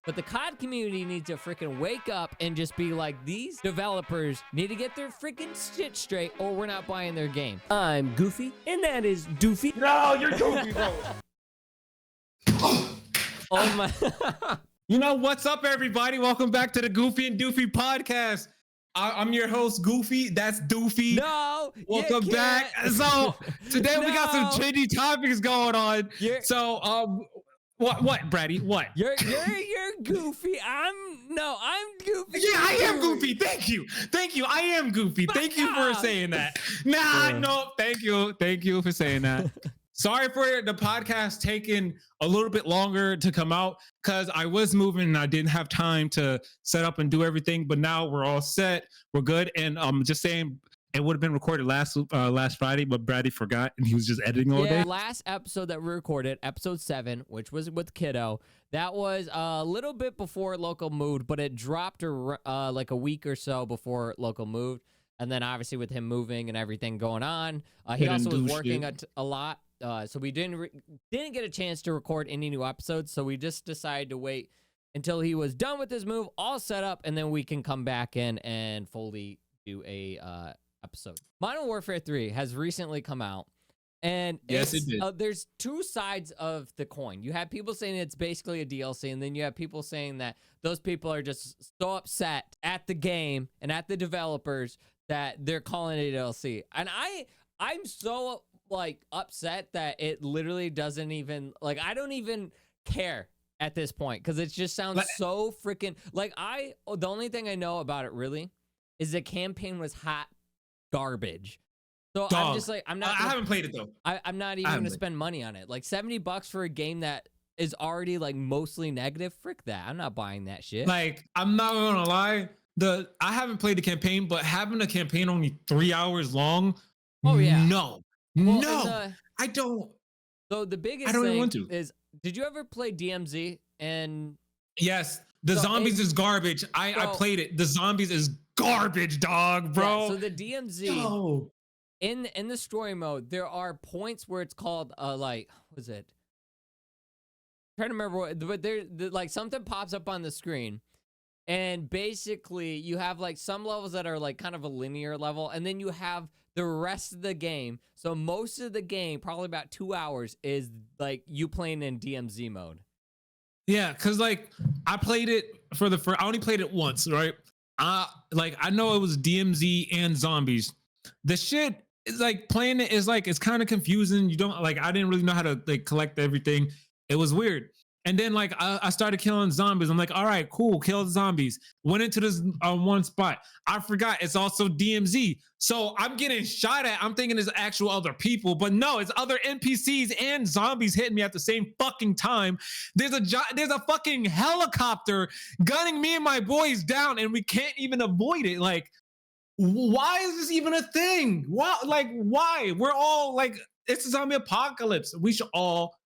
But the COD community needs to freaking wake up and just be like, these developers need to get their freaking shit straight or we're not buying their game. I'm Goofy, and that is Doofy. No, you're Goofy, bro. Oh my. You know, what's up, everybody? Welcome back to the Goofy and Doofy Podcast. I'm your host, Goofy. That's Doofy. No. Welcome back. So today we got some trendy topics going on. What, Bratty? What? You're Goofy. I'm Goofy. Yeah, I am Goofy. Thank you. I am Goofy. Thank you for saying that. No. Thank you for saying that. Sorry for the podcast taking a little bit longer to come out because I was moving and I didn't have time to set up and do everything. But now we're all set. We're good. And I'm just saying it would have been recorded last Friday, but Bratty forgot and he was just editing all day. Last episode that we recorded, episode 7, which was with Kiddo, that was a little bit before Loco moved, but it dropped like a week or so before Loco moved. And then obviously with him moving and everything going on, he also was working a lot. So we didn't get a chance to record any new episodes. So we just decided to wait until he was done with his move, all set up, and then we can come back in and fully do a episode. Modern Warfare 3 has recently come out, and yes, it did. There's two sides of the coin. You have people saying it's basically a DLC, and then you have people saying that those people are just so upset at the game and at the developers that they're calling it a DLC. And I'm so like upset that it literally doesn't even like I don't even care at this point because it just sounds so freaking like the only thing I know about it really is the campaign was hot garbage. So I'm just like I haven't played it though. I'm not even gonna spend money on it. Like $70 for a game that is already like mostly negative. Frick that. I'm not buying that shit. Like I'm not gonna lie. I haven't played the campaign, but having a campaign only 3 hours long. Oh yeah. I don't. So the biggest thing is, did you ever play DMZ? And yes, the zombies is garbage. I played it. The zombies is garbage, dog, bro. Yeah, so the DMZ in the story mode, there are points where it's called like what is it? I'm trying to remember what, but there like something pops up on the screen. And basically, you have like some levels that are like kind of a linear level, and then you have the rest of the game. So most of the game, probably about 2 hours, is like you playing in DMZ mode. Yeah, because like I played it I only played it once, right? Like I know it was DMZ and zombies. The shit is like playing it is like it's kind of confusing. You don't like I didn't really know how to like collect everything. It was weird. And then like I started killing zombies. I'm like, all right, cool, kill the zombies. Went into this one spot. I forgot it's also DMZ. So I'm getting shot at. I'm thinking it's actual other people, but no, it's other NPCs and zombies hitting me at the same fucking time. There's a fucking helicopter gunning me and my boys down, and we can't even avoid it. Like, why is this even a thing? Why? We're all like, it's a zombie apocalypse. We should all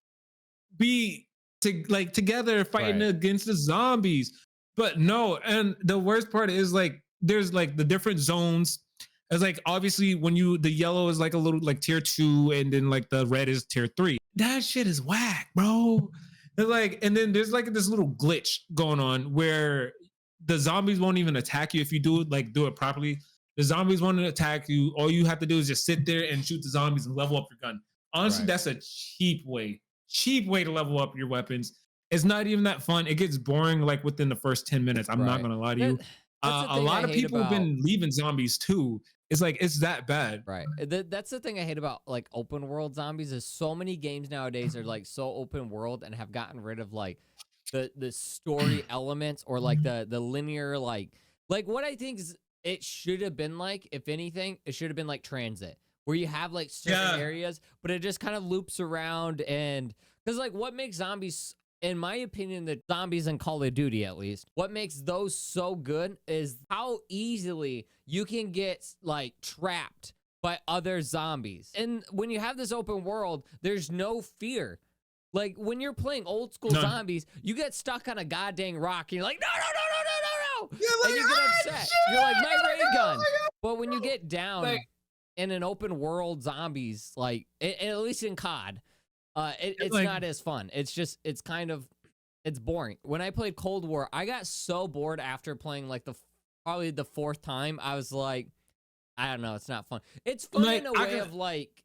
be together fighting against the zombies. But no, and the worst part is like there's like the different zones. It's like obviously when the yellow is like a little like tier 2 and then like the red is tier 3. That shit is whack, bro. It's like, and then there's like this little glitch going on where the zombies won't even attack you if you do it properly. The zombies won't attack you. All you have to do is just sit there and shoot the zombies and level up your gun. Honestly, that's a cheap way to level up your weapons. It's not even that fun. It gets boring like within the first 10 minutes. I'm not gonna lie to you. A lot of people have been leaving zombies too. It's like it's that bad. Right. That's the thing I hate about like open world zombies is so many games nowadays are like so open world and have gotten rid of like the story elements or like the linear like what I think is it should have been like, if anything, it should have been like Transit, where you have like certain areas, but it just kind of loops around. And because like what makes zombies, in my opinion, the zombies in Call of Duty at least, what makes those so good is how easily you can get like trapped by other zombies. And when you have this open world, there's no fear. Like when you're playing old school zombies, you get stuck on a goddamn rock and you're like, no. You're like, and you get upset. You're like, my ray gun. But when you get down in an open world zombies, like at least in COD, it's like, not as fun. It's kind of it's boring. When I played Cold War, I got so bored after playing like probably the fourth time. I was like, I don't know, it's not fun. It's fun Like, in a way of like,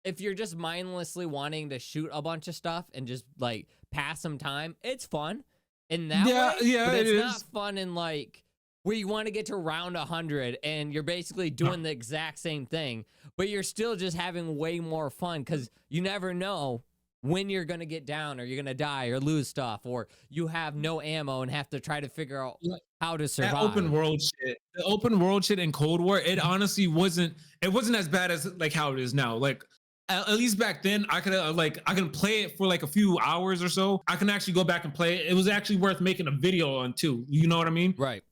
if you're just mindlessly wanting to shoot a bunch of stuff and just like pass some time, it's fun in that way. Yeah, But it it's is. not fun in like where you want to get to round 100 and you're basically doing the exact same thing, but you're still just having way more fun because you never know when you're going to get down or you're going to die or lose stuff or you have no ammo and have to try to figure out how to survive. That the open world shit in Cold War, it honestly wasn't as bad as like how it is now. Like at least back then, I can play it for like a few hours or so. I can actually go back and play it. It was actually worth making a video on too. You know what I mean? Right.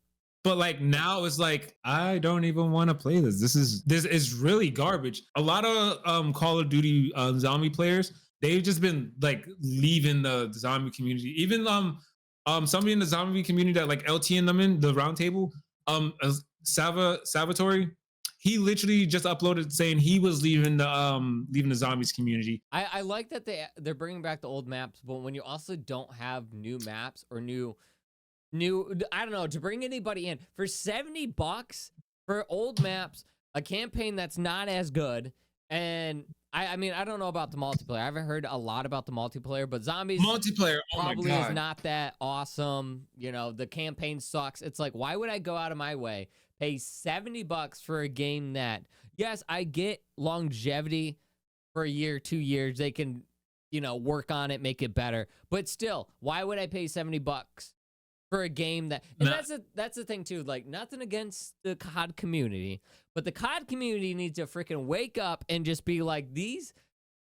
But like now it's like I don't even want to play this. This is really garbage. A lot of Call of Duty zombie players, they've just been like leaving the zombie community. Even somebody in the zombie community that like LT and them in the roundtable, Salvatore, he literally just uploaded saying he was leaving the zombies community. I like that they're bringing back the old maps, but when you also don't have new maps or new, I don't know, to bring anybody in for $70 for old maps, a campaign that's not as good. And I mean, I don't know about the multiplayer. I haven't heard a lot about the multiplayer, but zombies Multiplayer, probably is not that awesome. You know, the campaign sucks. It's like, why would I go out of my way, pay $70 for a game that, yes, I get longevity for a year, 2 years. They can, you know, work on it, make it better. But still, why would I pay $70 for a game that, and that's the thing too, like nothing against the COD community, but the COD community needs to freaking wake up and just be like, these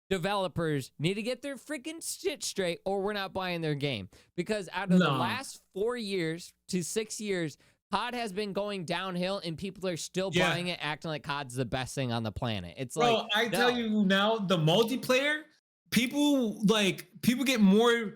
developers need to get their freaking shit straight or we're not buying their game. Because out of the last 4 years to 6 years, COD has been going downhill and people are still buying it, acting like COD's the best thing on the planet. It's like, bro, I tell you now, the multiplayer, people get more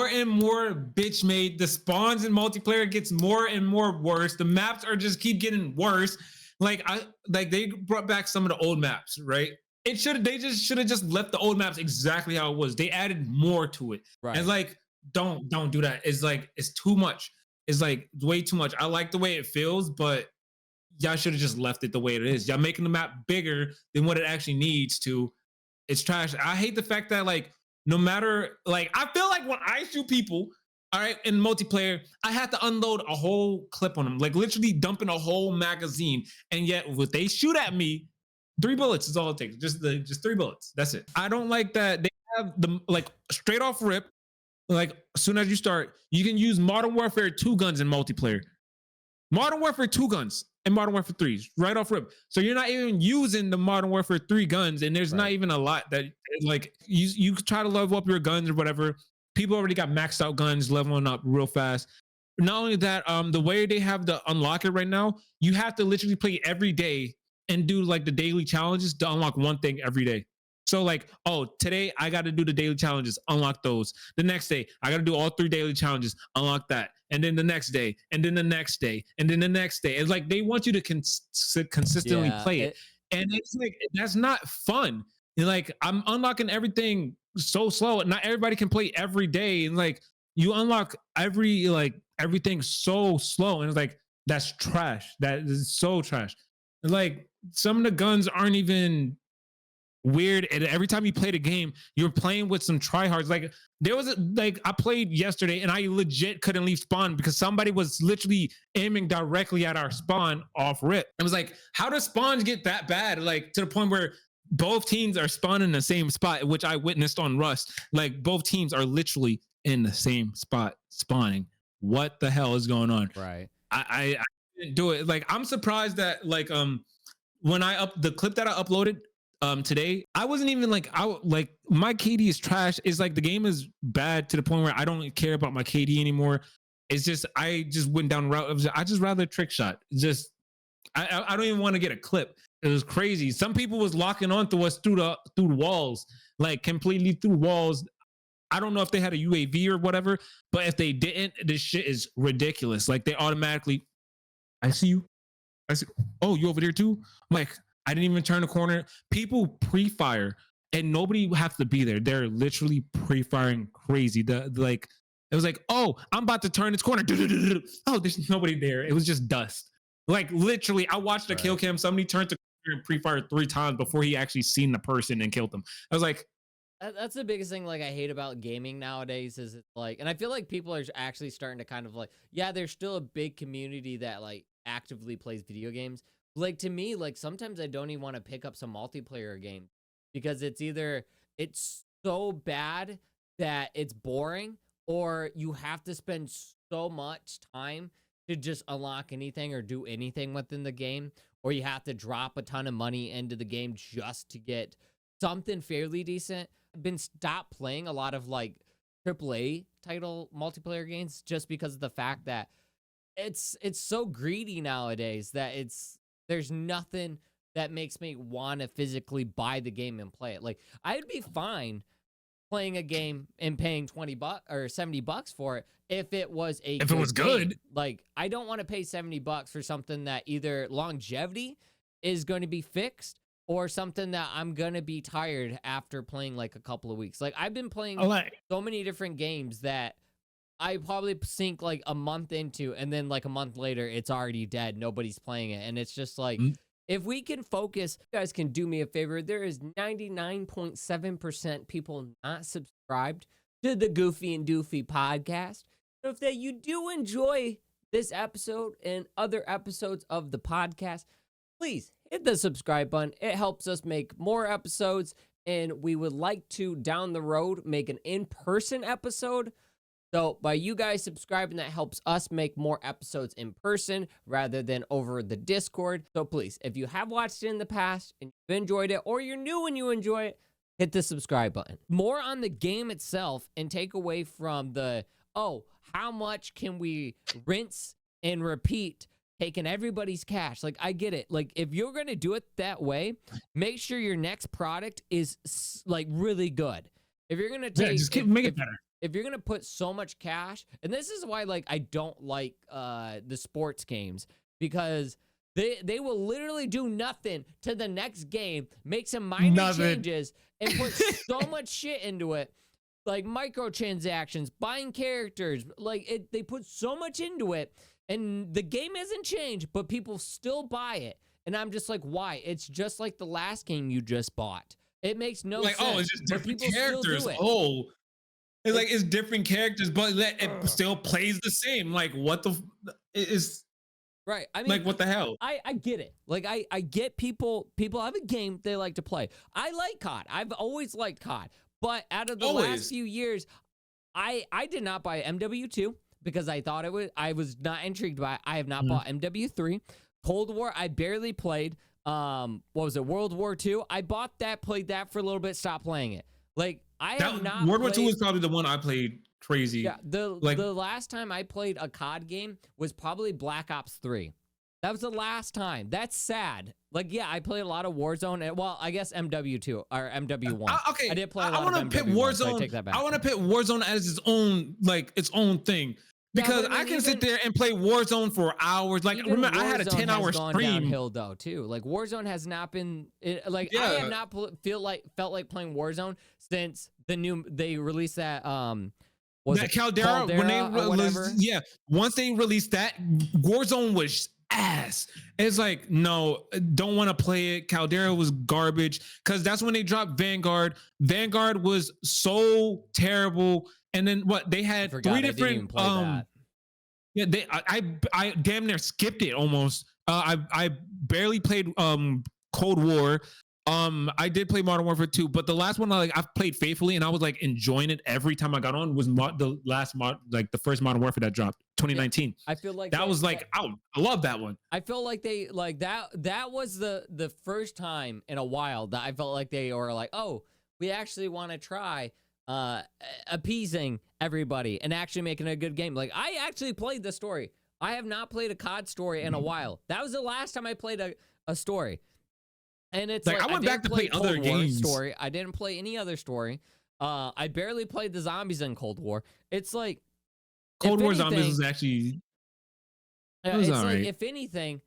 and more bitch made. The spawns in multiplayer gets more and more worse. The maps are just keep getting worse. Like they brought back some of the old maps, right? They just should have just left the old maps exactly how it was. They added more to it. Right. And like, don't do that. It's like, it's too much. It's like way too much. I like the way it feels, but y'all should have just left it the way it is. Y'all making the map bigger than what it actually needs to. It's trash. I hate the fact that like, no matter, like, I feel like when I shoot people, all right, in multiplayer, I have to unload a whole clip on them, like literally dumping a whole magazine. And yet, what they shoot at me, 3 bullets is all it takes. Just 3 bullets. That's it. I don't like that they have the like straight off rip. Like as soon as you start, you can use Modern Warfare 2 guns in multiplayer. Modern Warfare 2 guns and Modern Warfare 3s right off rip. So you're not even using the Modern Warfare 3 guns, and there's not even a lot that like you try to level up your guns or whatever. People already got maxed out guns, leveling up real fast. Not only that, the way they have to unlock it right now, you have to literally play every day and do like the daily challenges to unlock one thing every day. So like, oh, today I got to do the daily challenges, unlock those. The next day, I got to do all 3 daily challenges, unlock that. And then the next day, and then the next day, and then the next day. It's like they want you to consistently play it. And it's like, that's not fun. And like, I'm unlocking everything so slow. Not everybody can play every day. And like, you unlock everything so slow. And it's like, that's trash. That is so trash. And like, some of the guns aren't even weird, and every time you play the game, you're playing with some tryhards. Like there was I played yesterday and I legit couldn't leave spawn because somebody was literally aiming directly at our spawn off rip. I was like, how does spawns get that bad? Like to the point where both teams are spawning in the same spot, which I witnessed on Rust. Like both teams are literally in the same spot spawning. What the hell is going on? Right. I didn't do it. Like I'm surprised that like when the clip that I uploaded today, I wasn't even like, my KD is trash. It's like the game is bad to the point where I don't care about my KD anymore. It's just, I just went down route. I just rather trick shot. I don't even want to get a clip. It was crazy. Some people was locking onto us through walls, like completely through walls. I don't know if they had a UAV or whatever, but if they didn't, this shit is ridiculous. Like they automatically, I see you. Oh, you over there too? I'm like, I didn't even turn the corner. People pre-fire and nobody has to be there. They're literally pre-firing crazy. It was like, oh, I'm about to turn this corner. Oh, there's nobody there. It was just dust. Like literally, I watched a kill cam. Somebody turned to and pre-fired 3 times before he actually seen the person and killed them. I was like, That's the biggest thing like I hate about gaming nowadays is it's like, and I feel like people are actually starting to kind of like, yeah, there's still a big community that like actively plays video games. Like to me, like sometimes I don't even want to pick up some multiplayer game because it's either it's so bad that it's boring or you have to spend so much time to just unlock anything or do anything within the game, or you have to drop a ton of money into the game just to get something fairly decent. I've been stopped playing a lot of like AAA title multiplayer games just because of the fact that it's so greedy nowadays that there's nothing that makes me want to physically buy the game and play it. Like I'd be fine playing a game and paying $20 or $70 for it if it was if it was good. Like I don't want to pay $70 for something that either longevity is going to be fixed or something that I'm going to be tired after playing like a couple of weeks. Like I've been playing so many different games that I probably sink like a month into and then like a month later it's already dead. Nobody's playing it. And it's just like, if we can focus, you guys can do me a favor. There is 99.7% people not subscribed to the Goofy and Doofy podcast. So if you do enjoy this episode and other episodes of the podcast, please hit the subscribe button. It helps us make more episodes, and we would like to, down the road, make an in-person episode. So by you guys subscribing, that helps us make more episodes in person rather than over the Discord. So please, if you have watched it in the past and you've enjoyed it, or you're new and you enjoy it, hit the subscribe button. More on the game itself and take away from the, oh, how much can we rinse and repeat taking everybody's cash? Like, I get it. Like, if you're going to do it that way, make sure your next product is like really good. If you're going to take, just make it better. If you're going to put so much cash, and this is why, like, I don't like the sports games, because they will literally do nothing to the next game, make some minor changes, and put so much shit into it, like microtransactions, buying characters, like, they put so much into it, and the game hasn't changed, but people still buy it. And I'm just like, why? It's just like the last game you just bought. It makes no sense. Oh, it's just different characters. Oh, it's like it's different characters, but it still plays the same. Like, what the is right? I mean, like, what the hell? I get it. Like, I get people have a game they like to play. I like COD. I've always liked COD, but out of the last few years, I did not buy MW2 because I thought I was not intrigued by it. I have not bought MW3. Cold War, I barely played. What was it? World War II. I bought that, played that for a little bit, stopped playing it. Like, have not. World War II was probably the one I played crazy. Yeah, the last time I played a COD game was probably Black Ops 3. That was the last time. That's sad. Like, yeah, I played a lot of Warzone. And, well, I guess MW2 or MW1. Okay, I did play a lot of MW1. Pit Warzone. So I take that back. I want to put Warzone as its own thing. Because I can sit there and play Warzone for hours. Like, remember, I had a 10-hour stream. Downhill though, too. Like, Warzone has not been like, I have not felt like playing Warzone since they released that Caldera when they once they released that, Warzone was ass. It's like, no, don't want to play it. Caldera was garbage because that's when they dropped Vanguard. Vanguard was so terrible. And then they had 3 different yeah, I damn near skipped it almost. I barely played Cold War. I did play Modern Warfare 2, but the last one I've played faithfully and I was like enjoying it every time I got on was the first Modern Warfare that dropped 2019. Yeah, I feel like that was like, I love that one. I feel like they like that was the first time in a while that I felt like they were like, oh, we actually want to try appeasing everybody and actually making a good game. Like, I actually played the story. I have not played a COD story in a while. That was the last time I played a story. And it's like, I went back to play other games. Story. I didn't play any other story. I barely played the zombies in Cold War. It's like Cold War zombies was actually it's like, if anything,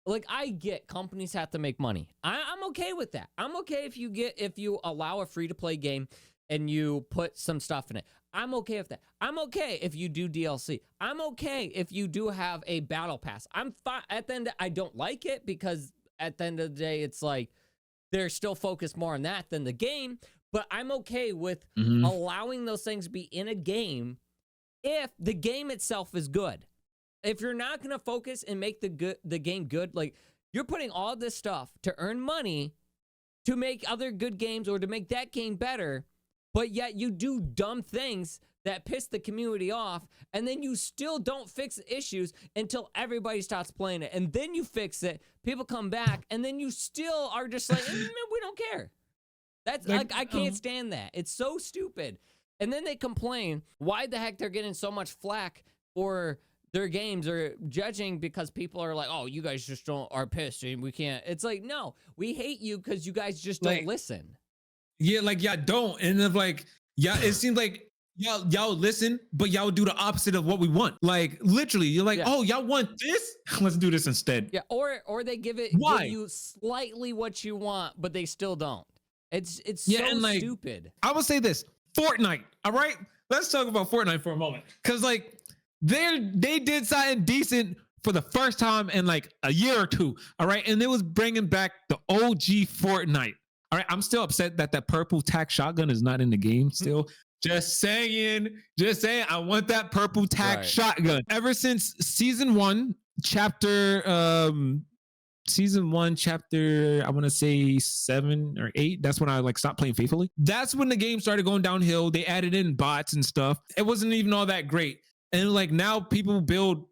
like, I get companies have to make money. I'm okay with that. I'm okay if you allow a free to play game and you put some stuff in it. I'm okay with that. I'm okay if you do DLC. I'm okay if you do have a battle pass. I'm fine. At the end, I don't like it because at the end of the day, it's like they're still focused more on that than the game. But I'm okay with allowing those things to be in a game if the game itself is good. If you're not going to focus and make the game good, like you're putting all this stuff to earn money to make other good games or to make that game better, but yet you do dumb things that piss the community off, and then you still don't fix the issues until everybody starts playing it. And then you fix it, people come back, and then you still are just like, we don't care. That's like, I can't stand that. It's so stupid. And then they complain why the heck they're getting so much flack for their games or judging because people are like, oh, you guys just are pissed and we can't. It's like, no, we hate you because you guys just don't listen. Yeah, like y'all don't. And if like, yeah, it seems like y'all listen, but y'all do the opposite of what we want. Like literally, you're like, oh, y'all want this? Let's do this instead. Yeah, or they give you slightly what you want, but they still don't. It's so stupid. I will say this: Fortnite. All right, let's talk about Fortnite for a moment, because like they did something decent for the first time in like a year or two. All right, and it was bringing back the OG Fortnite. All right, I'm still upset that purple tack shotgun is not in the game still. Just saying, I want that purple tack shotgun. Ever since season one, chapter, I want to say 7 or 8. That's when I like stopped playing faithfully. That's when the game started going downhill. They added in bots and stuff. It wasn't even all that great. And like now people build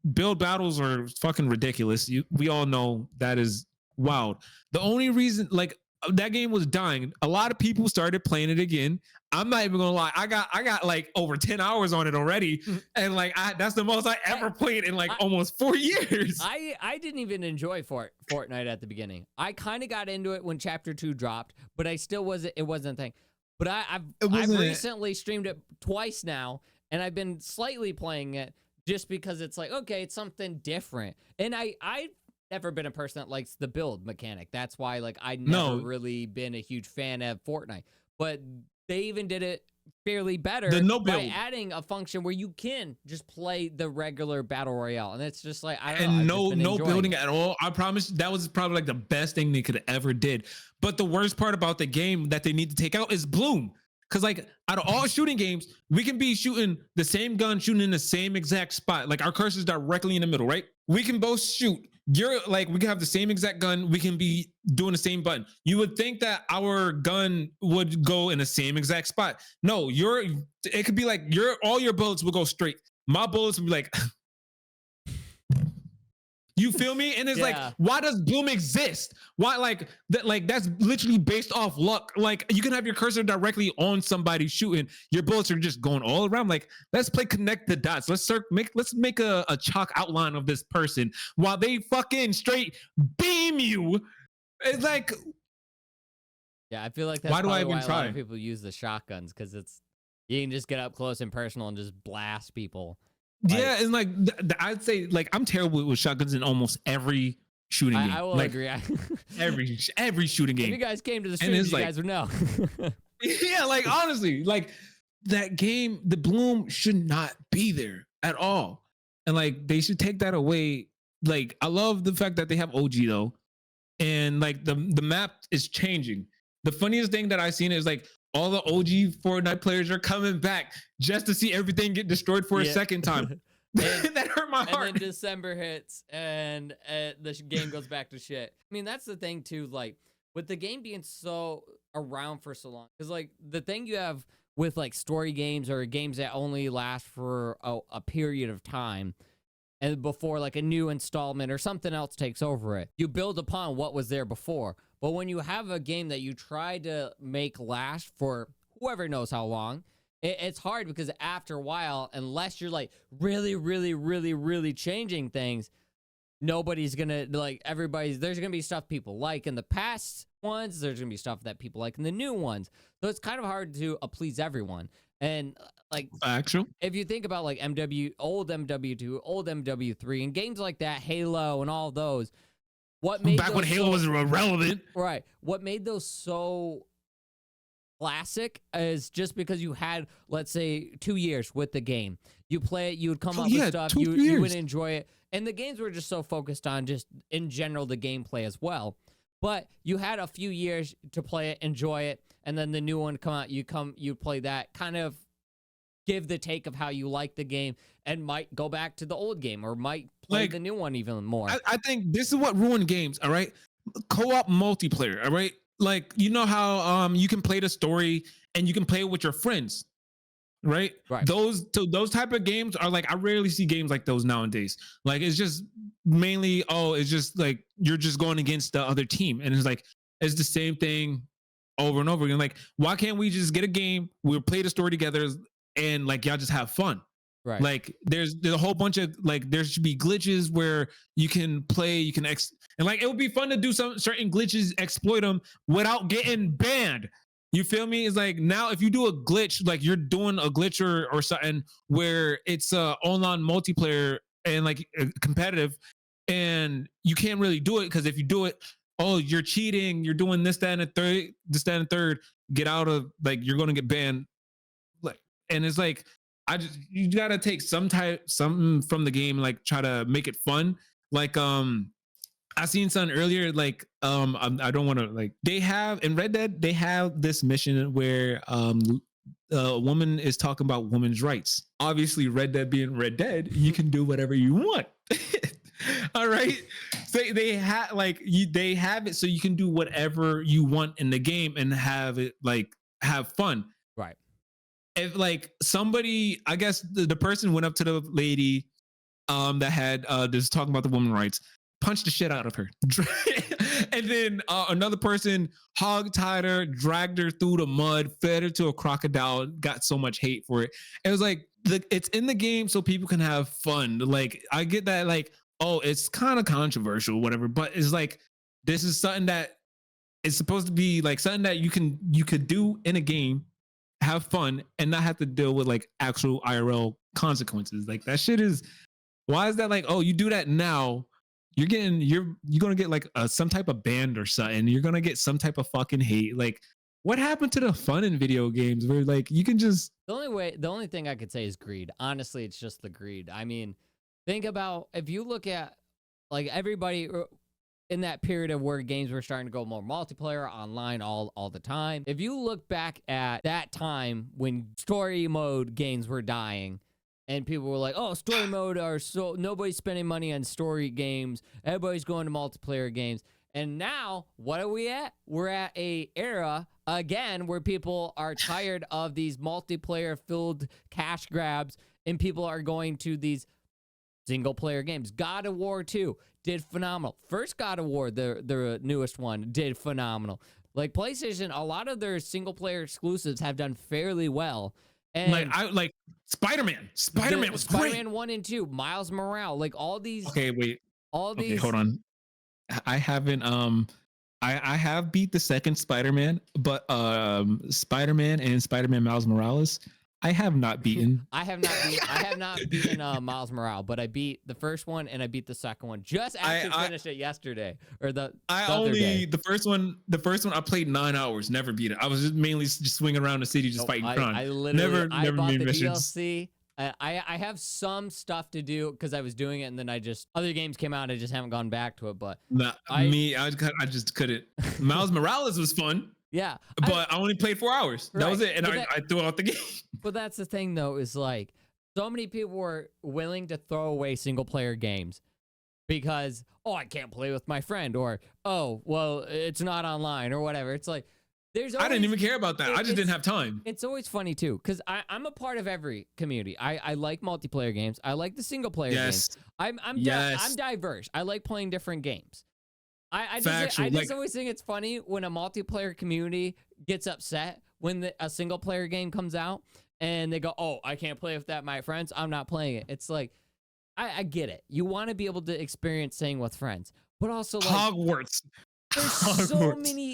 battles are fucking ridiculous. We all know that is wild. The only reason like that game was dying, a lot of people started playing it again. I'm not even gonna lie, I got like over 10 hours on it already, and like that's the most I ever played in like almost 4 years. I didn't even enjoy Fortnite at the beginning. I kind of got into it when chapter 2 dropped, but I still wasn't. It wasn't a thing. But I've recently streamed it twice now, and I've been slightly playing it just because it's like, okay, it's something different. And I've never been a person that likes the build mechanic. That's why like I never really been a huge fan of Fortnite. But they even did it fairly better by adding a function where you can just play the regular battle royale, and it's just like no building at all. I promise that was probably like the best thing they could have ever did. But the worst part about the game that they need to take out is bloom. Because like out of all shooting games, we can be shooting the same gun, shooting in the same exact spot. Like our cursor's directly in the middle, right? We can both shoot. We can have the same exact gun. We can be doing the same button. You would think that our gun would go in the same exact spot. No, it could be like all your bullets will go straight. My bullets would be like, you feel me? And it's like, why does bloom exist? Why like that? Like that's literally based off luck. Like you can have your cursor directly on somebody shooting. Your bullets are just going all around. Like let's play connect the dots. Let's make a chalk outline of this person while they fucking straight beam you. It's like, yeah, I feel like that's why a lot of people use the shotguns, because you can just get up close and personal and just blast people. Yeah, and like I'd say, like I'm terrible with shotguns in almost every shooting game. I will agree. every shooting game. If you guys came to the stream, you guys would know. Yeah, like honestly, like that game, the bloom should not be there at all, and like they should take that away. Like I love the fact that they have OG though, and like the map is changing. The funniest thing that I've seen is like all the OG Fortnite players are coming back just to see everything get destroyed for a second time. That hurt my heart. And then December hits and the game goes back to shit. I mean, that's the thing too, like with the game being so around for so long, because like the thing you have with like story games or games that only last for a period of time, and before like a new installment or something else takes over it, you build upon what was there before. But when you have a game that you try to make last for whoever knows how long, it's hard, because after a while, unless you're like really, really, really, really changing things, nobody's gonna like there's gonna be stuff people like in the past ones. There's gonna be stuff that people like in the new ones. So it's kind of hard to please everyone. And like if you think about like old MW2, old MW3, and games like that, Halo and all those, what made back when Halo was irrelevant, right? What made those so classic is just because you had, let's say, 2 years with the game. You play it, you would come up yeah, with stuff, two, you 3 you would years. enjoy it, and the games were just so focused on just in general the gameplay as well. But you had a few years to play it, enjoy it, and then the new one come out. You play that, kind of give the take of how you like the game, and might go back to the old game or might play Like, the new one even more. I think this is what ruined games. All right, co-op multiplayer. All right, like you know how you can play the story and you can play it with your friends. Right. Right. Those type of games are like, I rarely see games like those nowadays. Like it's just mainly, it's just like you're just going against the other team, and it's like it's the same thing over and over again. Like, why can't we just get a game, we'll play the story together, and like y'all just have fun? Right. Like there's a whole bunch of, like, there should be glitches where you can play, you can and like it would be fun to do some certain glitches, exploit them without getting banned. You feel me? It's like now if you do a glitch, like you're doing a glitch or something where it's online multiplayer and like competitive, and you can't really do it because if you do it, you're cheating, you're doing this, that, and the third, get out of, like, you're gonna get banned. Like, and it's like, you gotta take something from the game, like try to make it fun. Like I seen something earlier, like I don't want to, like, they have in Red Dead, they have this mission where a woman is talking about women's rights. Obviously, Red Dead being Red Dead, you can do whatever you want. All right, so they have they have it so you can do whatever you want in the game and have it, like, have fun. Right. If like somebody, I guess the person went up to the lady that had this talking about the women's rights, punched the shit out of her. And then another person hog-tied her, dragged her through the mud, fed her to a crocodile, got so much hate for it. It was like, it's in the game so people can have fun. Like, I get that, like, it's kind of controversial, whatever, but it's like, this is something that is supposed to be like something that you could do in a game, have fun, and not have to deal with like actual IRL consequences. Like, that shit is, why is that like, you do that now, you're gonna get like some type of band or something, you're gonna get some type of fucking hate. Like, what happened to the fun in video games where like you can just, the only thing I could say is greed. Honestly, it's just the greed. I mean, think about, if you look at like everybody in that period of where games were starting to go more multiplayer, online all the time. If you look back at that time when story mode games were dying, and people were like, story mode nobody's spending money on story games, everybody's going to multiplayer games. And now, what are we at? We're at a era again where people are tired of these multiplayer filled cash grabs, and people are going to these single player games. God of War 2 did phenomenal. First God of War, the newest one, did phenomenal. Like, PlayStation, a lot of their single player exclusives have done fairly well. And like Spider-Man was great. Spider-Man 1 and 2, Miles Morales, like all these. Okay, wait. All these. Okay, hold on. I haven't I have beat the second Spider-Man, but Spider-Man and Spider-Man Miles Morales, I have not beaten. I have not beaten Miles Morales, but I beat the first one and I beat the second one. Just actually finished it yesterday or the other day. The first one I played 9 hours, never beat it. I was just mainly just swinging around the city just fighting crime. I literally never bought made the missions. DLC. I have some stuff to do because I was doing it, and then other games came out. I just haven't gone back to it. But I just couldn't. Miles Morales was fun. Yeah, but I only played 4 hours. Right. That was it, and I threw out the game. But that's the thing, though, is like so many people were willing to throw away single player games because I can't play with my friend, or well, it's not online, or whatever. It's like I didn't even care about that. I just didn't have time. It's always funny too, because I'm a part of every community. I like multiplayer games. I like the single player games. I'm diverse. I like playing different games. I just always think it's funny when a multiplayer community gets upset when a single player game comes out and they go, I can't play with that, my friends. I'm not playing it. It's like, I get it. You want to be able to experience staying with friends, but also like Hogwarts.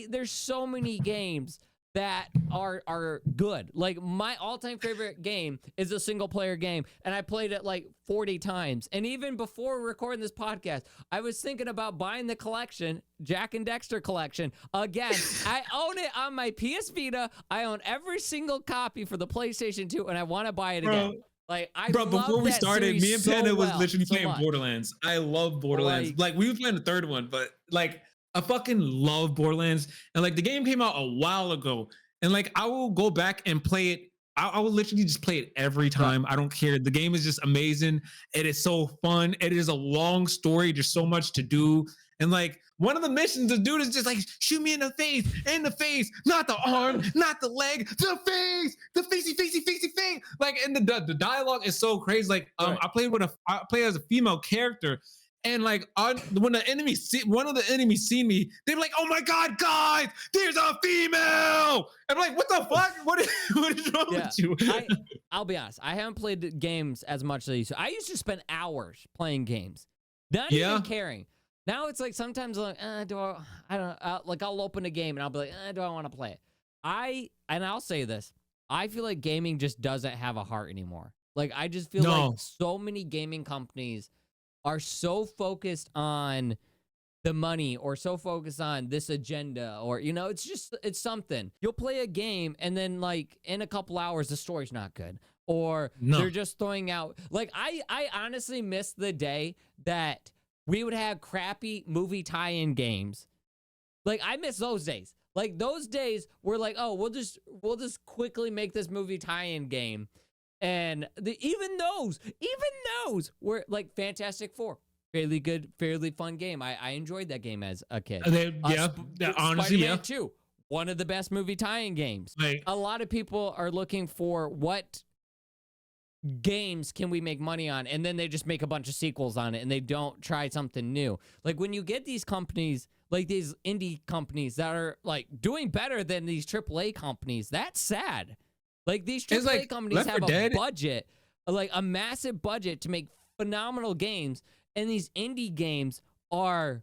There's so many games that are good. Like my all-time favorite game is a single player game, and I played it like 40 times. And even before recording this podcast, I was thinking about buying the collection, Jack and Dexter collection. Again, I own it on my PS Vita. I own every single copy for the PlayStation 2, and I want to buy it again. Like before we started, me and Panda was literally playing much. Borderlands. I love Borderlands. Like we were playing the third one, but like I fucking love Borderlands. And like the game came out a while ago, and like I will go back and play it. I will literally just play it every time. I don't care. The game is just amazing. It is so fun. It is a long story. There's so much to do. And like one of the missions, the dude is just like, shoot me in the face, not the arm, not the leg, the face. Like, and the dialogue is so crazy. Like, I play as a female character, and like when one of the enemies see me, they're like, "Oh my god, guys, there's a female!" I'm like, "What the fuck? What is wrong with you?" I'll be honest. I haven't played games as much as I used to. I used to spend hours playing games, not even caring. Now it's like sometimes like, I don't like I'll open a game and I'll be like, do I want to play it? I'll say this. I feel like gaming just doesn't have a heart anymore. Like I just feel like so many gaming companies are so focused on the money or so focused on this agenda, or it's something. You'll play a game and then like in a couple hours the story's not good, or they're just throwing out like I honestly miss the day that we would have crappy movie tie-in games. Like I miss those days. Like those days were like, oh, we'll just quickly make this movie tie-in game. And even those were like Fantastic Four. Fairly good, fairly fun game. I enjoyed that game as a kid. Honestly, Spider-Man 2, one of the best movie tie-in games. Right. A lot of people are looking for what games can we make money on, and then they just make a bunch of sequels on it, and they don't try something new. Like when you get these companies, like these indie companies that are like doing better than these AAA companies, that's sad. Like these AAA companies have a budget, like a massive budget to make phenomenal games, and these indie games are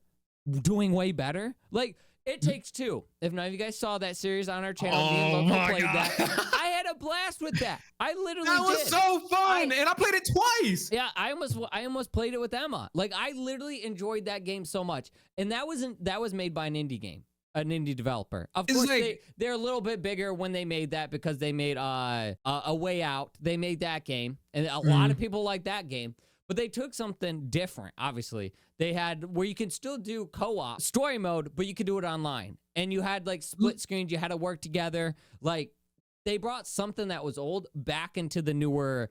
doing way better. Like It Takes Two. If none of you guys saw that series on our channel, me and Loco played that. I had a blast with that. I literally that was so fun, and I played it twice. Yeah, I almost played it with Emma. Like I literally enjoyed that game so much, and that was made by an indie game, an indie developer. Of course, they're a little bit bigger when they made that because they made A Way Out. They made that game, and a lot of people like that game. But they took something different, obviously. They had where you can still do co-op story mode, but you could do it online. And you had like split screens. You had to work together. Like they brought something that was old back into the newer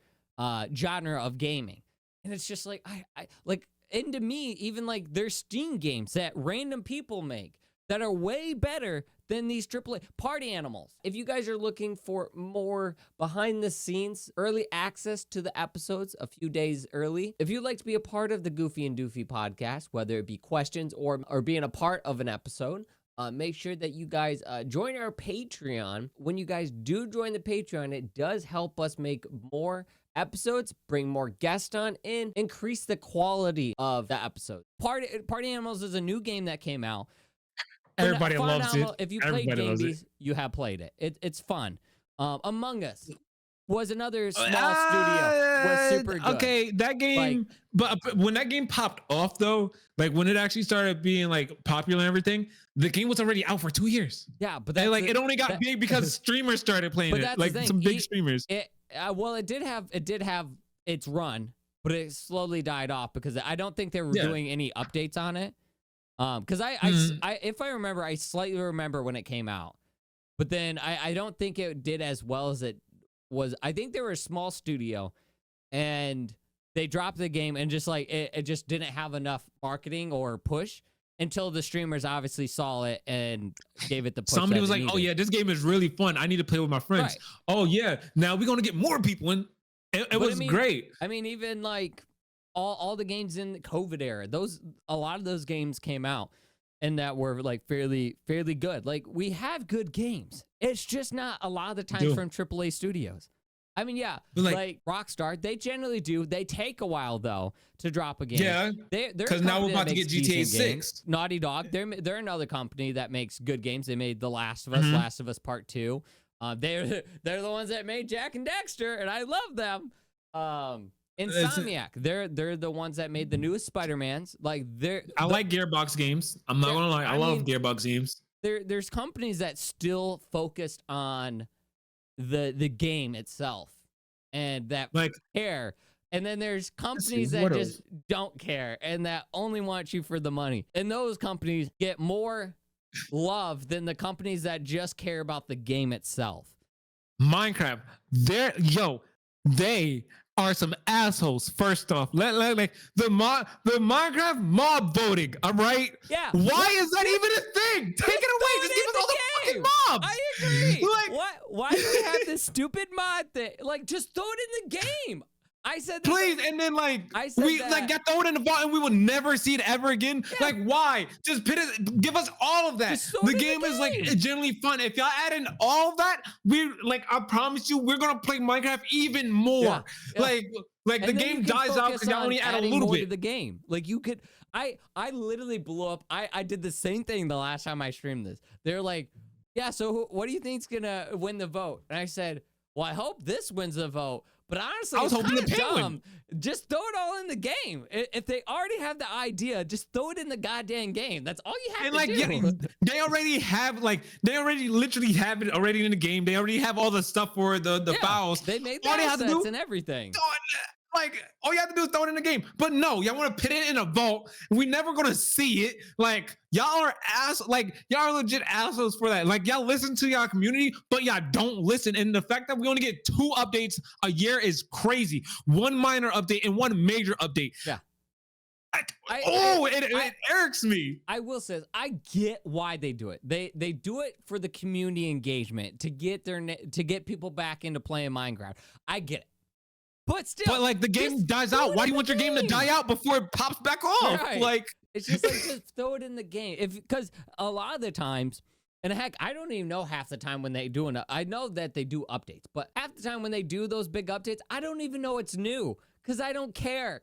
genre of gaming. And it's just like, I like, and to me, even like there's Steam games that random people make that are way better than these AAA Party Animals. If you guys are looking for more behind the scenes, early access to the episodes a few days early, if you'd like to be a part of the Goofy and Doofy podcast, whether it be questions or being a part of an episode, make sure that you guys join our Patreon. When you guys do join the Patreon, it does help us make more episodes, bring more guests on, and increase the quality of the episode. Party Animals is a new game that came out. Everybody loves it. If you played Gambies, you have played it. It's fun. Among Us was another small studio. Was super good. Okay, that game, but when that game popped off though, like when it actually started being like popular and everything, the game was already out for 2 years. Yeah, but it only got big because streamers started playing it, like some big streamers. It did have its run, but it slowly died off because I don't think they were doing any updates on it. Because if I remember, I slightly remember when it came out, but then I don't think it did as well as it was. I think they were a small studio, and they dropped the game, and just like it just didn't have enough marketing or push until the streamers obviously saw it and gave it the push. Somebody was like, "Oh yeah, this game is really fun. I need to play with my friends." Right. Oh yeah, now we're gonna get more people in. It was great. I mean, even like. All the games in the COVID era, a lot of those games came out and that were like fairly good. Like we have good games. It's just not a lot of the time from AAA studios. I mean, yeah, But, like Rockstar, they generally do. They take a while though to drop a game. Yeah, they're because now we're about to get GTA 6. Naughty Dog, they're another company that makes good games. They made The Last of Us, Mhm. Last of Us Part 2. They're the ones that made Jack and Dexter, and I love them. Insomniac, they're the ones that made the newest Spider-Mans. Like I like Gearbox games. I'm not gonna lie, I love Gearbox games. There's companies that still focused on the game itself and that Like care. And then there's companies that just don't care and that only want you for the money. And those companies get more love than the companies that just care about the game itself. Minecraft, they are some assholes. First off, like the Minecraft mob voting. All right. Yeah. Why is that even a thing? Take it away. Just give us all the fucking mobs. I agree. Like, why do we have this stupid mod thing? Like, just throw it in the game. I said that. Please, and then like I said we that. like got thrown in the vault and we will never see it ever again. Yeah. Like, why? Just give us all of that. Just throw The it in game is like genuinely fun. If y'all add in all of that, I promise you, we're gonna play Minecraft even more. Yeah. Like the game dies out because y'all only add a little bit to the game. Like you could, I literally blew up. I did the same thing the last time I streamed this. They're like, yeah, so what do you think's gonna win the vote? And I said, well, I hope this wins the vote. But honestly, I was hoping the dumb. Penguin. Just throw it all in the game. If they already have the idea, just throw it in the goddamn game. That's all you have to do. Yeah, they already literally have it already in the game. They already have all the stuff for the files. They made the all they have to assets do, and everything. Like, all you have to do is throw it in the game. But no, y'all want to put it in a vault. We never gonna see it. Like, y'all are legit assholes for that. Like, y'all listen to y'all community, but y'all don't listen. And the fact that we only get 2 updates a year is crazy. 1 minor update and 1 major update. Yeah. It irks me. I will say, I get why they do it. They do it for the community engagement to get people back into playing Minecraft. I get it. But still, like the game dies out. Why do you want your game to die out before it pops back off? Right. Like it's just like just throw it in the game. Because a lot of the times, and heck, I don't even know half the time when they do I know that they do updates, but half the time when they do those big updates, I don't even know it's new because I don't care.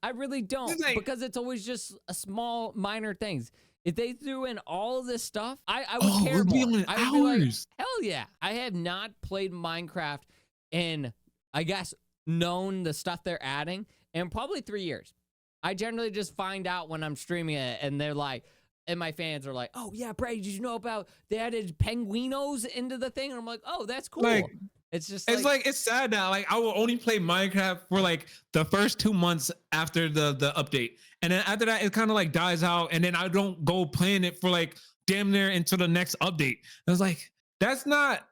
I really don't, because it's always just a small minor things. If they threw in all of this stuff, I would care more. I would be like, hell yeah. I have not played Minecraft in, I guess, known the stuff they're adding in probably 3 years. I generally just find out when I'm streaming it and they're like, and my fans are like, oh yeah, Brady, did you know about they added penguinos into the thing? And I'm like, oh, that's cool. Like, it's just it's sad now. Like, I will only play Minecraft for like the first 2 months after the update. And then after that, it kind of like dies out. And then I don't go playing it for like damn near until the next update. I was like, that's not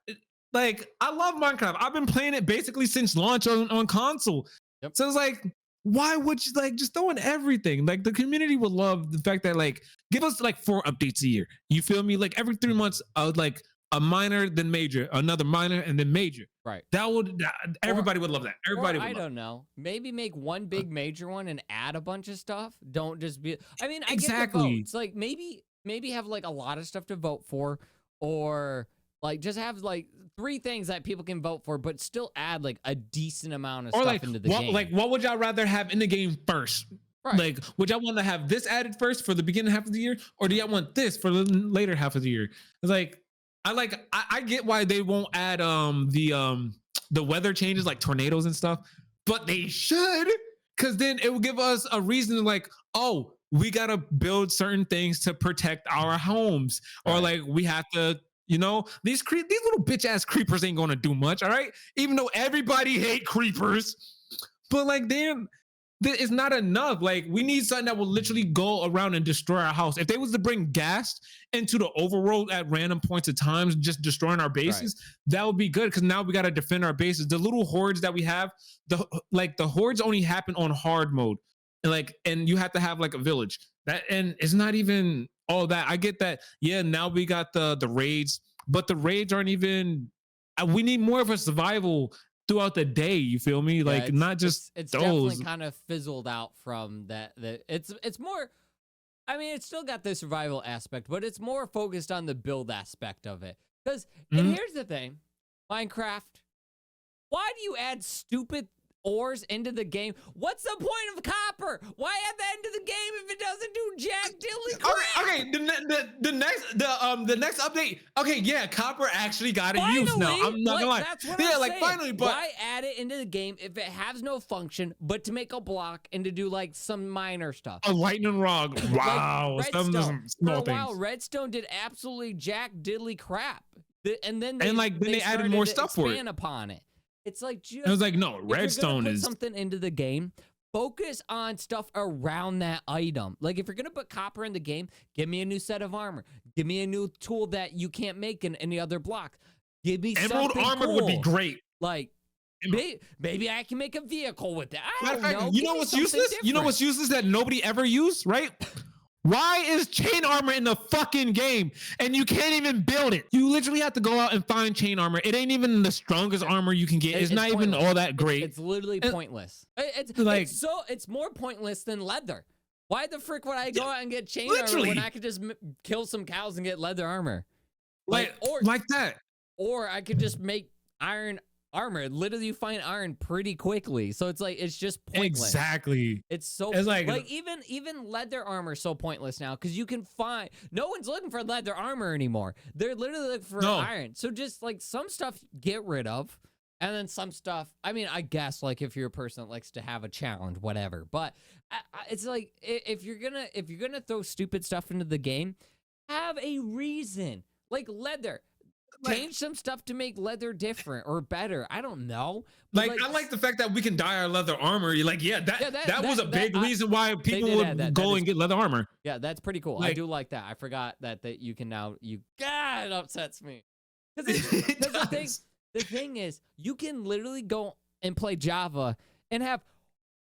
like, I love Minecraft. I've been playing it basically since launch on console. Yep. So it's like, why would you like just throw in everything? Like the community would love the fact that like, give us like 4 updates a year. You feel me? Like every 3 months, I would like a minor, then major, another minor, and then major. Right. Everybody would love that. Everybody would love I don't know. Maybe make one big major one and add a bunch of stuff. Don't just be, I mean, I get the votes. Like maybe have like a lot of stuff to vote for, or like just have like 3 things that people can vote for, but still add like a decent amount of stuff into the game. Like, what would y'all rather have in the game first? Right. Like, would y'all want to have this added first for the beginning half of the year, or do y'all want this for the later half of the year? It's like, I get why they won't add the weather changes like tornadoes and stuff, but they should, because then it will give us a reason to like, oh, we gotta build certain things to protect our homes, or like we have to. You know, these little bitch ass creepers ain't gonna do much, all right? Even though everybody hate creepers, but like damn, it's not enough. Like we need something that will literally go around and destroy our house. If they was to bring gas into the overworld at random points of times, just destroying our bases, that would be good, because now we gotta defend our bases. The little hordes that we have, the hordes only happen on hard mode, and you have to have like a village. And it's not even all that. I get that. Yeah, now we got the raids, but the raids aren't even. We need more of a survival throughout the day. You feel me? Like not just it's those. Definitely kind of fizzled out from that. It's more. I mean, it's still got the survival aspect, but it's more focused on the build aspect of it. Because and here's the thing, Minecraft, Why do you add stupid ores into the game? What's the point of copper? Why add that into the game if it doesn't do jack diddly crap? Okay. The next update. Okay, yeah, copper actually got a use now. I'm not gonna lie. That's what yeah, I'm like saying. finally, but why add it into the game if it has no function but to make a block and to do like some minor stuff? a lightning rod. Wow, Like some Redstone. small For a while, things. Redstone did absolutely jack diddly crap, and then And like then they added more stuff for it. expand upon it. It's like just, I was like, no, if you're Redstone gonna put is something into the game. Focus on stuff around that item. Like if you're gonna put copper in the game, give me a new set of armor. Give me a new tool that you can't make in any other block. Give me Emerald something armor cool. would be great. Like maybe I can make a vehicle with that. I Matter of don't fact, know. you Give know me what's something useless? You know different. what's useless that nobody ever used, right? Why is chain armor in the fucking game and you can't even build it? You literally have to go out and find chain armor. It ain't even the strongest armor you can get. It's not even all that great. It's literally pointless. It's more pointless than leather. Why the frick would I go out and get chain armor when I could just kill some cows and get leather armor? Like that. Or I could just make iron armor. Literally, you find iron pretty quickly. So it's just pointless. Exactly. It's like even leather armor is so pointless now because you can find no one's looking for leather armor anymore. They're literally looking for iron. So just like some stuff get rid of, and then some stuff. I mean, I guess like if you're a person that likes to have a challenge, whatever. But it's like if you're gonna throw stupid stuff into the game, have a reason. Like leather. Change some stuff to make leather different or better. I don't know. Like I like the fact that we can dye our leather armor. You're like, that was a big reason why people would go and get leather armor. Yeah, that's pretty cool. I do like that. I forgot that you can now God, it upsets me. Because the thing is, you can literally go and play Java and have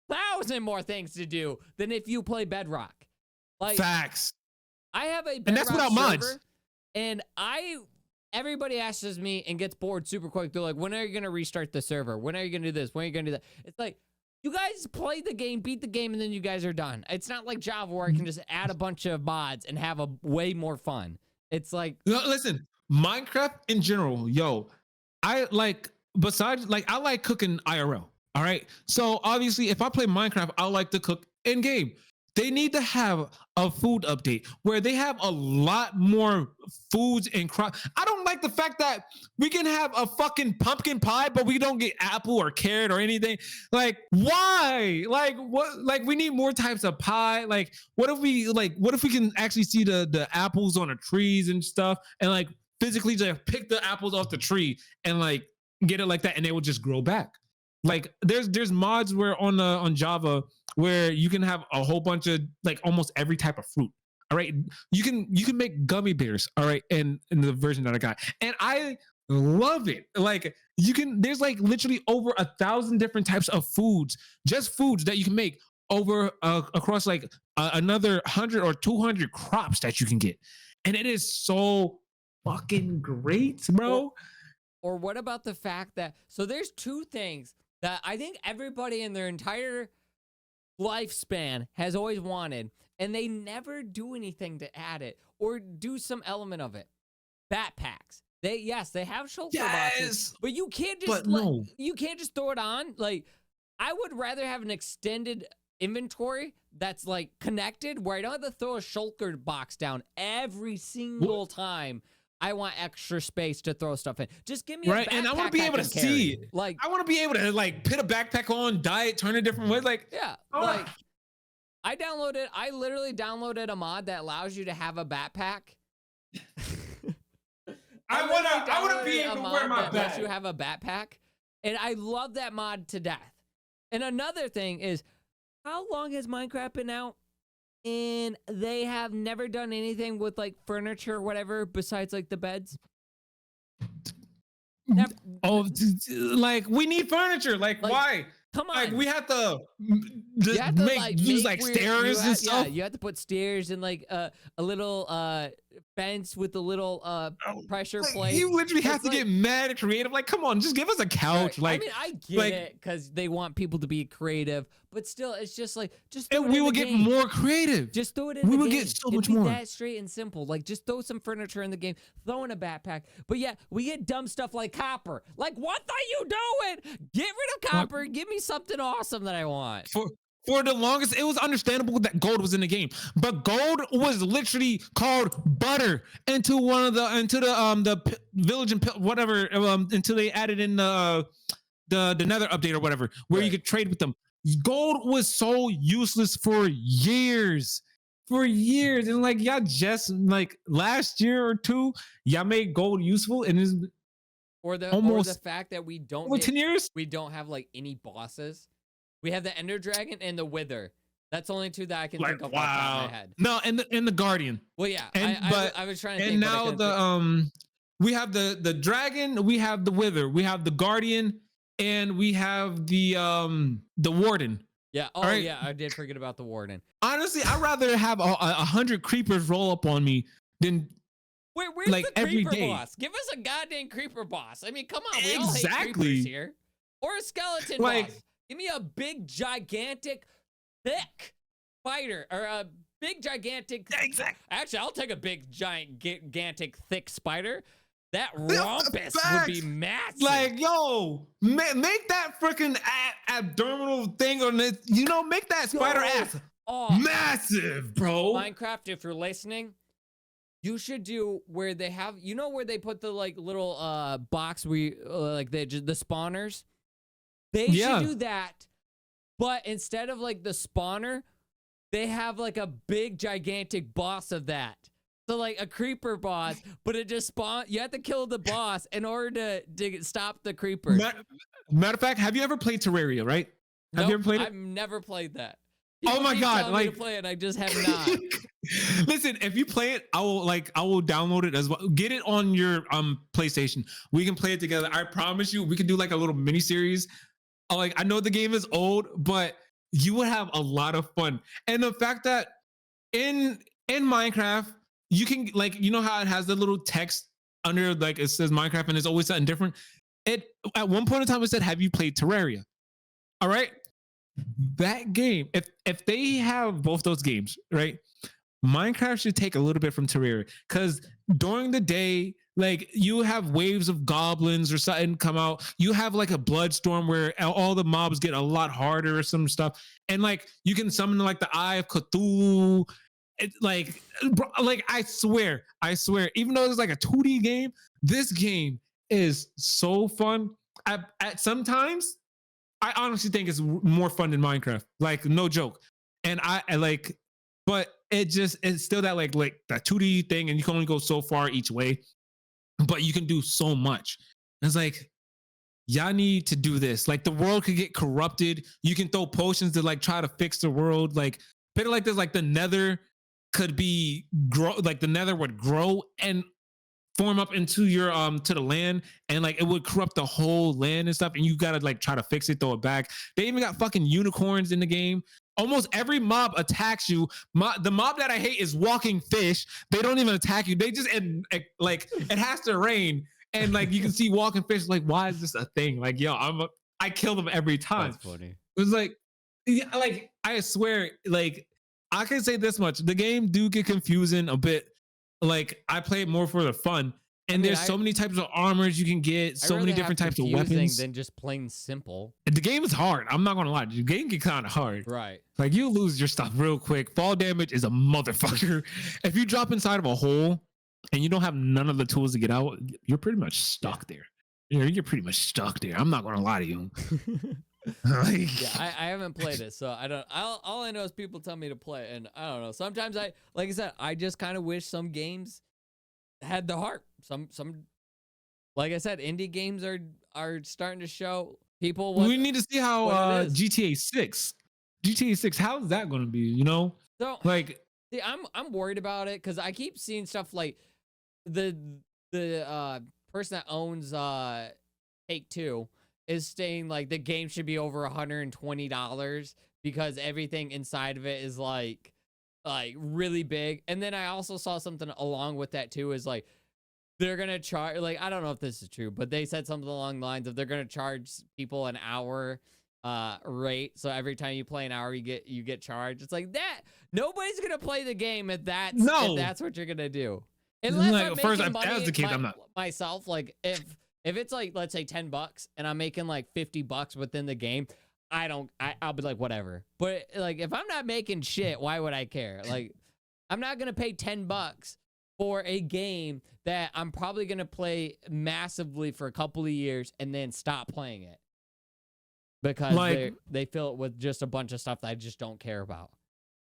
1,000 more things to do than if you play Bedrock. Like facts. I have a Bedrock and that's without server, mods. And everybody asks me and gets bored super quick. They're like, when are you going to restart the server? When are you going to do this? When are you going to do that? It's like, you guys play the game, beat the game, and then you guys are done. It's not like Java where I can just add a bunch of mods and have a way more fun. It's like... No, listen, Minecraft in general, I like cooking IRL, all right? So obviously, if I play Minecraft, I like to cook in-game. They need to have a food update where they have a lot more foods and crops. I don't like the fact that we can have a fucking pumpkin pie, but we don't get apple or carrot or anything. Like, why? Like, what? Like, we need more types of pie. Like, what if we can actually see the apples on the trees and stuff, and like physically just pick the apples off the tree and like get it like that, and they will just grow back. Like there's mods where on Java where you can have a whole bunch of like almost every type of fruit. All right, you can make gummy bears. All right, in the version that I got, and I love it. Like there's like literally over 1,000 different types of foods, just foods that you can make over across like another 100 or 200 crops that you can get, and it is so fucking great, bro. Or what about the fact that there's two things that I think everybody in their entire lifespan has always wanted, and they never do anything to add it or do some element of it. Backpacks. They have shoulder boxes, but you can't just you can't just throw it on. Like, I would rather have an extended inventory that's like connected where I don't have to throw a shulker box down every single time I want extra space to throw stuff in. Just give me a backpack. And I want to be able to see it. Like, I want to be able to like put a backpack on, dye it, turn it different ways. Like, like I literally downloaded a mod that allows you to have a backpack. I want to be able to wear my backpack. Lets you have a backpack, and I love that mod to death. And another thing is, how long has Minecraft been out? And they have never done anything with like furniture or whatever besides like the beds. Like we need furniture. Like why? Come on. Like we have to use stairs and stuff. Yeah, you have to put stairs and like a little fence with the little pressure Like, plate. you literally have It's to like- get mad and creative. Like, come on, just give us a couch. Right. Like, I mean, I get like- it because they want people to be creative, but still, it's just like just throw and it we in will the get game. more creative. Just throw it in We the will game. get so It'd much be more. that straight and simple. Like, just throw some furniture in the game, throw in a backpack. But yeah, we get dumb stuff like copper. Like, what are you doing? Get rid of copper. Give me something awesome that I want. For the longest, it was understandable that gold was in the game, but gold was literally called butter into the village and whatever until they added in the Nether update or whatever, where you could trade with them. Gold was so useless for years, and like y'all just like last year or two, y'all made gold useful, and it's Or the almost fact that we don't over 10 years. we don't have like any bosses. We have the Ender Dragon and the Wither. That's only two that I can think of off the top of my head. No, and the Guardian. Well, yeah, And- I was trying to think. And but I now couldn't think. we have the dragon, we have the Wither, we have the Guardian, and we have the Warden. Yeah. Oh, right. yeah. I did forget about the Warden. Honestly, I'd rather have 100 creepers roll up on me than Where's like, the every creeper day. boss? Give us a goddamn creeper boss. I mean, come on. We all hate Exactly. creepers here. Or a skeleton Like- boss. Give me a big, gigantic, thick spider. Or a big, gigantic. exactly. Actually, I'll take a big, gigantic, thick spider. That Yeah, rumpus would facts. be massive. Like, yo, make that freaking abdominal thing on it. You know, make that spider Yo. ass Oh, massive, bro. Minecraft, if you're listening, you should do where they have, you know, where they put the like little box where you, like the spawners. They Yeah. should do that, but instead of like the spawner, they have like a big gigantic boss of that. So like a creeper boss, but it just spawn. You have to kill the boss in order to stop the creeper. Matter of fact, have you ever played Terraria? Right? Have you ever played it? I've never played that. Oh People my keep God, telling me to like- play it, and I just have not. Listen, if you play it, I will download it as well. Get it on your PlayStation. We can play it together. I promise you, we can do like a little mini series. Like, I know the game is old, but you would have a lot of fun. And the fact that in Minecraft, you can, like, you know how it has the little text under, like, it says Minecraft and it's always something different. It at one point in time it said, "Have you played Terraria?" All right. That game, if they have both those games, right? Minecraft should take a little bit from Terraria, because during the day, like, you have waves of goblins or something come out. You have like a blood storm where all the mobs get a lot harder or some stuff, and like you can summon like the Eye of Cthulhu. It's like, bro, like I swear, even though it's like a 2D game, this game is so fun. At sometimes, I honestly think it's more fun than Minecraft. Like, no joke. And I like, but it's still that like that 2D thing, and you can only go so far each way, but you can do so much. And it's like, y'all need to do this. Like, the world could get corrupted. You can throw potions to like try to fix the world. Like, better like this, like the Nether could be grow, like the Nether would grow and form up into your to the land, and like it would corrupt the whole land and stuff, and you gotta like try to fix it, throw it back. They even got fucking unicorns in the game. Almost every mob attacks you. The mob that I hate is walking fish. They don't even attack you. They just like, it has to rain, and like you can see walking fish. Like, why is this a thing? Like, yo, I kill them every time. That's funny. It was like, yeah, like I swear, like I can say this much: the game do get confusing a bit. Like, I play it more for the fun, and there's so many types of armors you can get, so many different types of weapons. Than just plain simple. The game is hard. I'm not gonna lie. The game get kind of hard. Right. Like, you lose your stuff real quick. Fall damage is a motherfucker. If you drop inside of a hole and you don't have none of the tools to get out, you're pretty much stuck there. You're pretty much stuck there. I'm not gonna lie to you. Like, Yeah, I haven't played it, so I don't. All I know is people tell me to play, and I don't know. Sometimes like I said, I just kind of wish some games had the heart. Some, like I said, indie games are starting to show people. we need to see how what it is. GTA 6, how's that gonna be? You know, So like, see, I'm worried about it because I keep seeing stuff like the person that owns Take-Two is saying like the game should be over $120 because everything inside of it is like like really big. And then I also saw something along with that too, is like they're gonna charge, like, I don't know if this is true, but they said something along the lines of they're gonna charge people an hour rate. So every time you play an hour, you get charged. It's like that. Nobody's gonna play the game if that's what you're gonna do. Unless like, I'm first, making if money that's the case, I'm not. myself. Like if it's like, let's say $10 and I'm making like $50 within the game, I'll be like, whatever. But like if I'm not making shit, why would I care? Like I'm not gonna pay $10 for a game that I'm probably gonna play massively for a couple of years and then stop playing it because Like, they fill it with just a bunch of stuff that I just don't care about.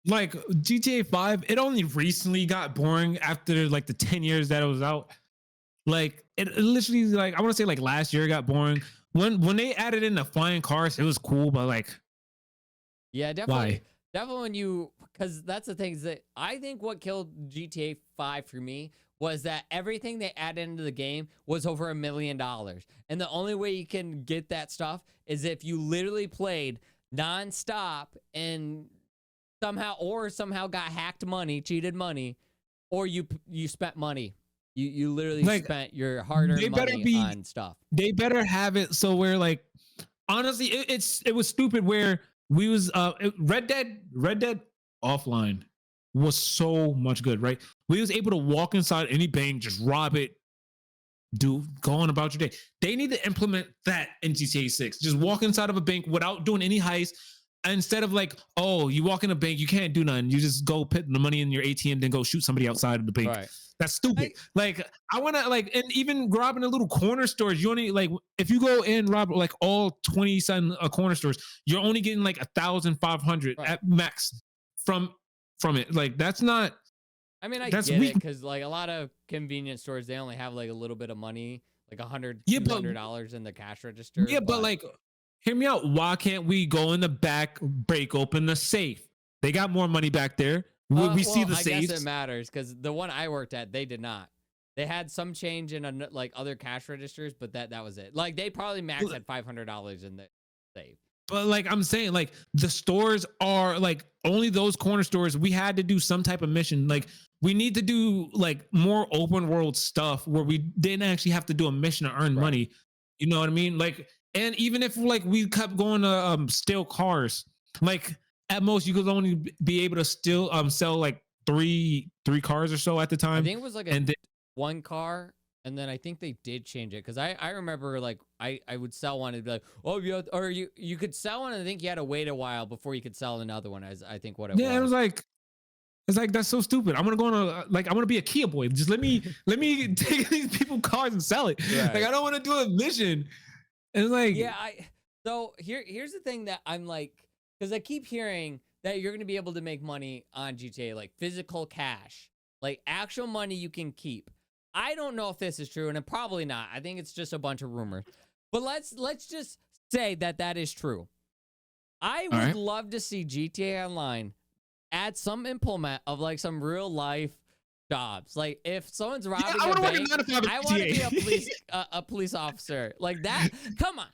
like GTA 5, it only recently got boring after like the 10 years that it was out. Like it literally, like, I want to say like last year it got boring. When they added in the flying cars, it was cool, but like, Yeah, definitely. why? Definitely when you, because that's the thing is that I think what killed GTA 5 for me was that everything they added into the game was over $1 million. And the only way you can get that stuff is if you literally played nonstop and somehow got hacked money, cheated money, or you spent money. You literally Like, spent your hard-earned money on stuff. They better have it so where, like, honestly, it was stupid where we was Red Dead offline was so much good, right? We was able to walk inside any bank, just rob it, go on about your day. They need to implement that in GTA 6. Just walk inside of a bank without doing any heist. Instead of like, oh, you walk in a bank, you can't do nothing. You just go put the money in your ATM, then go shoot somebody outside of the bank. Right. That's stupid. Like, I want to, like, and even robbing a little corner stores, you only, like, if you go and rob like all 20-some corner stores, you're only getting like 1,500 at max from it. Like, that's not. I mean, I that's get weak. it because like a lot of convenience stores, they only have like a little bit of money, like $100, $200 in the cash register. Yeah, but like, hear me out. Why can't we go in the back, break open the safe? They got more money back there. We see the safes. I guess it matters because the one I worked at, they did not. They had some change in like other cash registers, but that was it. Like they probably maxed at $500 in the safe. But like I'm saying, like the stores are like only those corner stores. We had to do some type of mission. Like we need to do like more open world stuff where we didn't actually have to do a mission to earn money. You know what I mean? Like, and even if like we kept going to steal cars, like at most you could only be able to still sell like three cars or so at the time. I think it was like one car. And then I think they did change it because I remember like I would sell one and be like, oh yeah, or you could sell one and I think you had to wait a while before you could sell another one. As I think what it was. Yeah, it was like, it's like that's so stupid. I'm gonna go on I want to be a Kia boy. Just let me take these people's cars and sell it. Right. Like I don't want to do a mission. And it's like, yeah, so here's the thing that I'm like, because I keep hearing that you're gonna be able to make money on GTA, like physical cash, like actual money you can keep. I don't know if this is true, and it probably not. I think it's just a bunch of rumors. But let's just say that is true. I would love to see GTA Online add some implement of like some real life jobs. Like if someone's robbing a bank, I want to be a police officer. Like that. Come on.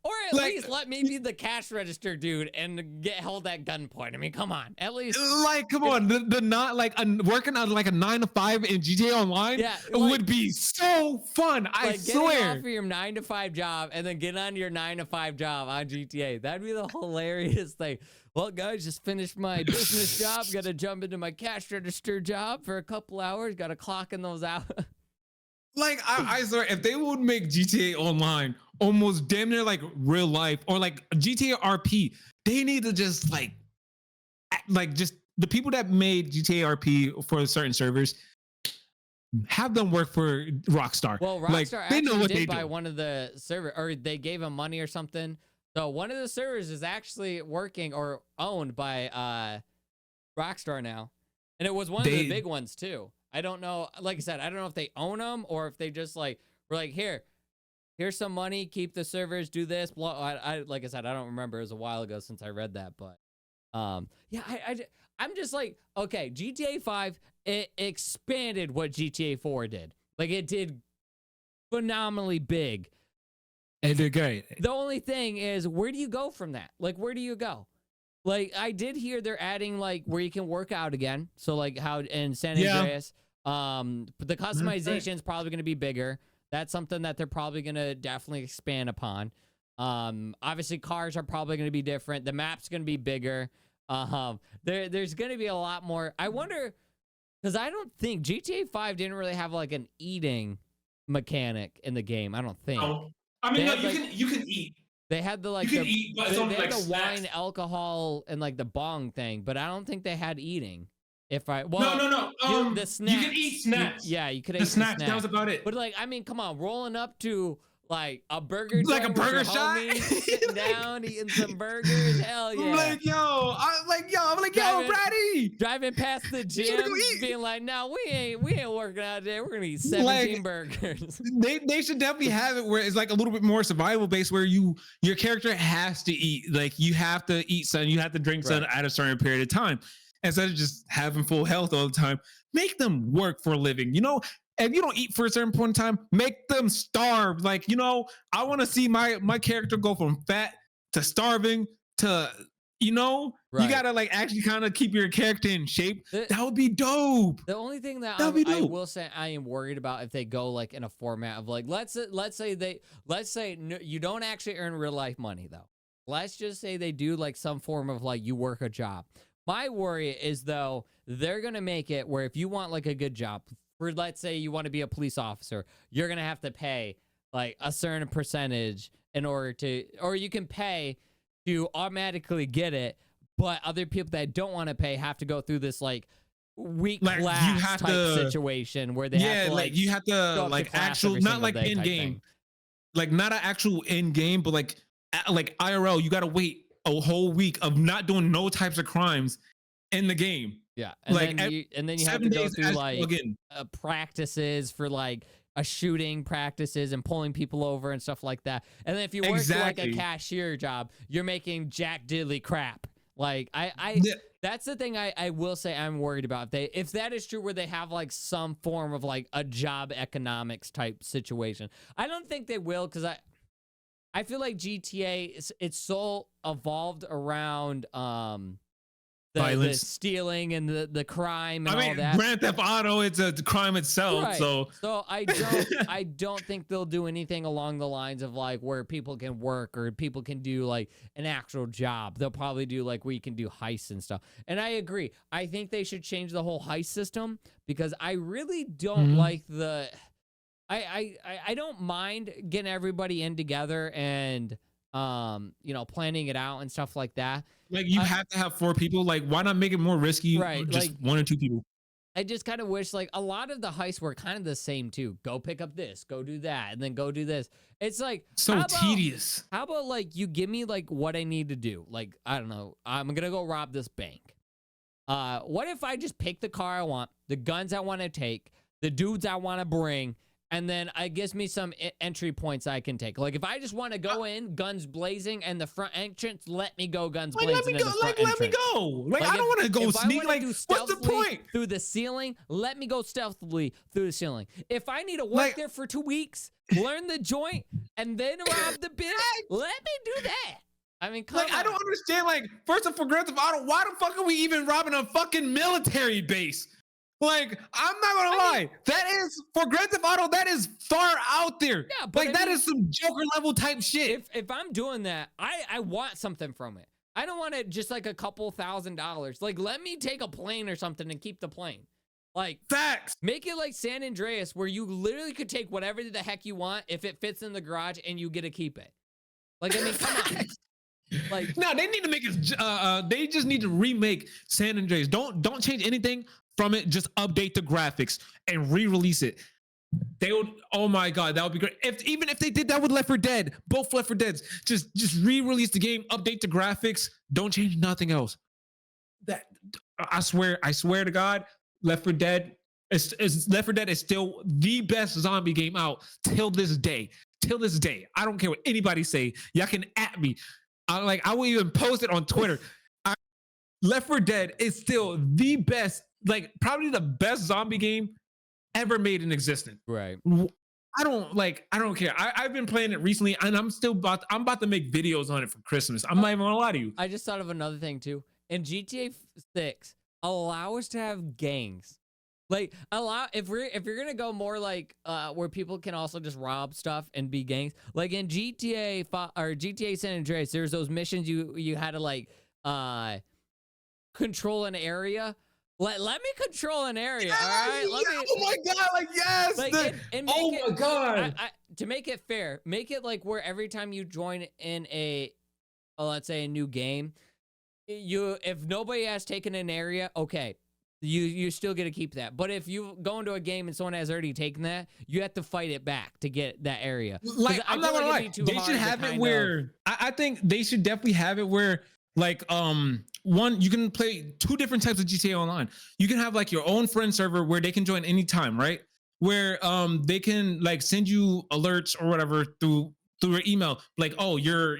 Or at least let me be the cash register dude and hold that gunpoint. I mean, come on. At least like, come on. The not like working on like a 9 to 5 in GTA Online would be so fun. I swear. Getting off of your 9 to 5 job and then get on your 9 to 5 job on GTA. That'd be the hilarious thing. Well, guys, just finished my business job. Got to jump into my cash register job for a couple hours. Got to clocking those out. Like, I swear, if they would make GTA Online almost damn near like real life or like GTA RP, they need to just like just the people that made GTA RP for certain servers, have them work for Rockstar. Well, Rockstar they know what they buy one of the server, or they gave them money or something. So one of the servers is actually working or owned by Rockstar now, and it was one of the big ones too. I don't know. Like I said, I don't know if they own them or if they just like were like, here's some money, keep the servers, do this. Blah. Like I said, I don't remember. It was a while ago since I read that, but yeah, I'm just like, okay, GTA 5 it expanded what GTA 4 did. Like it did phenomenally big. It did great. The only thing is, where do you go from that? Like, where do you go? Like I did hear they're adding like where you can work out again. So like how in San Yeah. Andreas, the customization is probably going to be bigger. That's something that they're probably going to definitely expand upon. Obviously cars are probably going to be different. The map's going to be bigger. There's going to be a lot more. I wonder, because I don't think GTA 5 didn't really have like an eating mechanic in the game. I don't think. Oh. I mean, They no, had, you like- can eat. They had the like You can the, eat, but it's they only had like the snacks. wine, alcohol, and like the bong thing, but I don't think they had eating. If I well, No. the snacks. You can eat snacks. Yeah, you could The eat snacks. snacks. That was about it. But like, I mean, come on, rolling up to like a burger, Like a joint with your burger shot? homies, sitting down, eating some burgers. Hell yeah! I'm like, yo, Driving- Bratty. Driving past the should gym, go eat. being like, "No, we ain't working out today. We're gonna eat 17 burgers." They should definitely have it where it's like a little bit more survival based, where your character has to eat. Like you have to eat something, you have to drink something at a certain period of time, instead of just having full health all the time. Make them work for a living. You know, if you don't eat for a certain point in time, make them starve. Like, you know, I want to see my character go from fat to starving to, you know, you gotta like actually kind of keep your character in shape. That would be dope. The only thing that That'd be I dope. will say I am worried about if they go like in a format of like let's say you don't actually earn real life money though. Let's just say they do like some form of like you work a job. My worry is though they're gonna make it where if you want like a good job, for let's say you want to be a police officer, you're gonna have to pay like a certain percentage in order to, or you can pay to automatically get it, but other people that don't want to pay have to go through this like weak Like, you class have type to- situation where they have to like you have show to up like class actual, every not single like day in type game, thing. like not an actual in game, but like IRL. You got to wait a whole week of not doing no types of crimes in the game. Yeah, and like, then you have 7 to go days through as you like log in. practices for like a shooting practices and pulling people over and stuff like that. And then if you work for like a Exactly. cashier job, you're making jack diddly crap. Like Yeah. that's the thing I will say I'm worried about. If that is true where they have like some form of like a job economics type situation. I don't think they will, because I feel like GTA it's so evolved around the Violence. stealing and the crime and I all mean, that. Grand Theft Auto, it's a crime itself. Right. So I don't think they'll do anything along the lines of like where people can work or people can do like an actual job. They'll probably do like where you can do heists and stuff. And I agree. I think they should change the whole heist system, because I really don't like the I don't mind getting everybody in together and you know, planning it out and stuff like that. like you have to have 4 people. Like, why not make it more risky? Right, Just like- 1 or 2 people. I just kind of wish like a lot of the heists were kind of the same too. Go pick up this, go do that, and then go do this. It's like So how about- tedious. How about like you give me like what I need to do? Like, I don't know, I'm gonna go rob this bank. What if I just pick the car I want, the guns I want to take, the dudes I want to bring, and then it gives me some entry points I can take. Like if I just want to go in guns blazing and the front entrance, let me go guns Like, blazing. let me in go. the front Like, let me entrance. go. Like, I if- don't want to go if I sneak. wanna Like, do what's the stealthily point? through the ceiling? Let me go stealthily through the ceiling. If I need to work Like- there for 2 weeks, learn the joint, and then rob the bank, let me do that. I mean, come Like, on. I don't understand. Like, first of all, for Grand Theft Auto, why the fuck are we even robbing a fucking military base? Like, I'm not gonna lie. That is, for Grand Theft Auto, that is far out there. Yeah, but like, I that mean- is some Joker level type shit. If I'm doing that, I want something from it. I don't want it just like a couple $1,000s. Like, let me take a plane or something and keep the plane. Like, Facts. make it like San Andreas, where you literally could take whatever the heck you want if it fits in the garage and you get to keep it. Like, I mean, come on. Like, No, they need to make it. They just need to remake San Andreas. Don't change anything from it. Just update the graphics and re-release it. They would. Oh my god, that would be great. Even if they did that with Left 4 Dead, both Left 4 Deads, just re-release the game, update the graphics, don't change nothing else. That I swear to God, Left 4 Dead Left 4 Dead is still the best zombie game out till this day. Till this day, I don't care what anybody say. Y'all can at me. I will even post it on Twitter. Left 4 Dead is still the best, like probably the best zombie game ever made in existence. right. I don't care. I've been playing it recently, and I'm about to make videos on it for Christmas. I'm not even gonna lie to you. I just thought of another thing too. In GTA 6, allow us to have gangs. Like allow if you're gonna go more like where people can also just rob stuff and be gangs. Like in GTA San Andreas, there's those missions you had to like control an area. Let me control an area, all right? Oh my god, like yes. Like, oh my god. To make it fair, make it like where every time you join in let's say a new game, if nobody has taken an area, okay, you still get to keep that. But if you go into a game and someone has already taken that, you have to fight it back to get that area. Like I'm not gonna lie, they should have it where I think they should definitely have it where like one, you can play two different types of GTA Online. You can have like your own friend server where they can join anytime, right? Where they can like send you alerts or whatever through your email, like, oh, your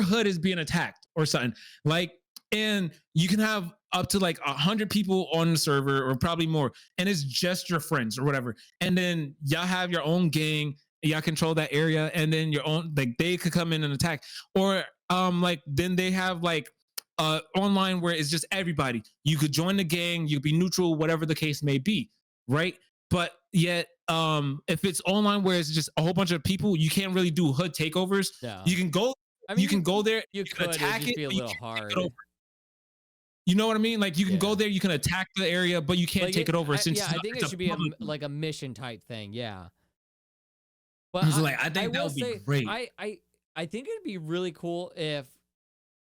hood is being attacked or something. Like, and you can have up to like 100 people on the server or probably more, and it's just your friends or whatever. And then y'all have your own gang, y'all control that area, and then your own, like they could come in and attack. Or like then they have like online where it's just everybody. You could join the gang, you could be neutral, whatever the case may be, right? But yet if it's online where it's just a whole bunch of people, you can't really do hood takeovers. Yeah. You can go, I mean, you can go there, you could attack it, be a little hard. You know what I mean? Like you can go there, you can attack the area, but you can't like take it over. I think it should be like a mission type thing. Yeah. But I think that would be great. I think it'd be really cool if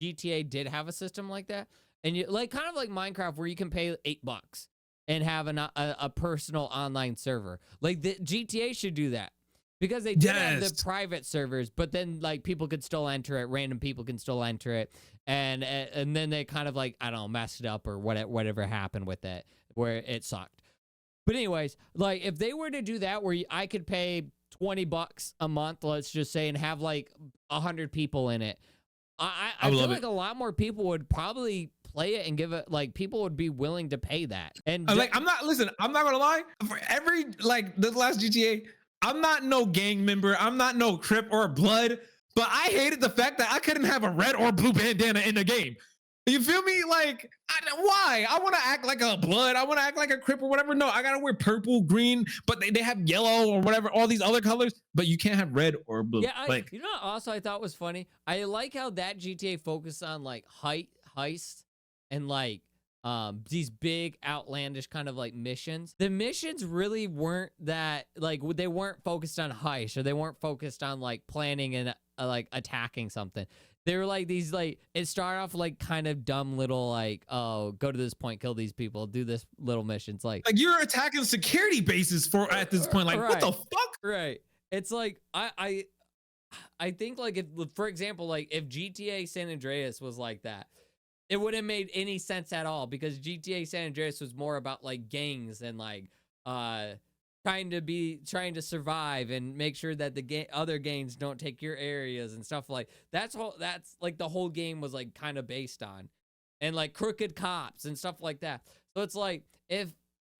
GTA did have a system like that, and you like kind of like Minecraft where you can pay $8 and have a personal online server. Like the GTA should do that. Because they did have the private servers, but then like people could still enter it, random people can still enter it, and then they kind of like, I don't know, messed it up or whatever happened with it, where it sucked. But anyways, like if they were to do that, where I could pay $20 a month, let's just say, and have like 100 people in it, I feel like a lot more people would probably play it and give it, like people would be willing to pay that. And like I'm not gonna lie, for every like the last GTA, I'm not no gang member. I'm not no Crip or Blood, but I hated the fact that I couldn't have a red or blue bandana in the game. You feel me? Like, why? I want to act like a Blood. I want to act like a Crip or whatever. No, I got to wear purple, green, but they have yellow or whatever, all these other colors, but you can't have red or blue. Yeah, you know what also I thought was funny? I like how that GTA focused on like heist and like these big outlandish kind of like missions. The missions really weren't that like, they weren't focused on heist, or they weren't focused on like planning and like attacking something. They were like these, like it started off like kind of dumb little like, oh, go to this point, kill these people, do this little missions, like you're attacking security bases at this point, like what the fuck? Right. It's like I think like if, for example, like if GTA San Andreas was like that, it wouldn't have made any sense at all, because GTA San Andreas was more about like gangs and like trying to survive and make sure that the other gangs don't take your areas and stuff. Like that's like the whole game was like kind of based on, and like crooked cops and stuff like that. So it's like if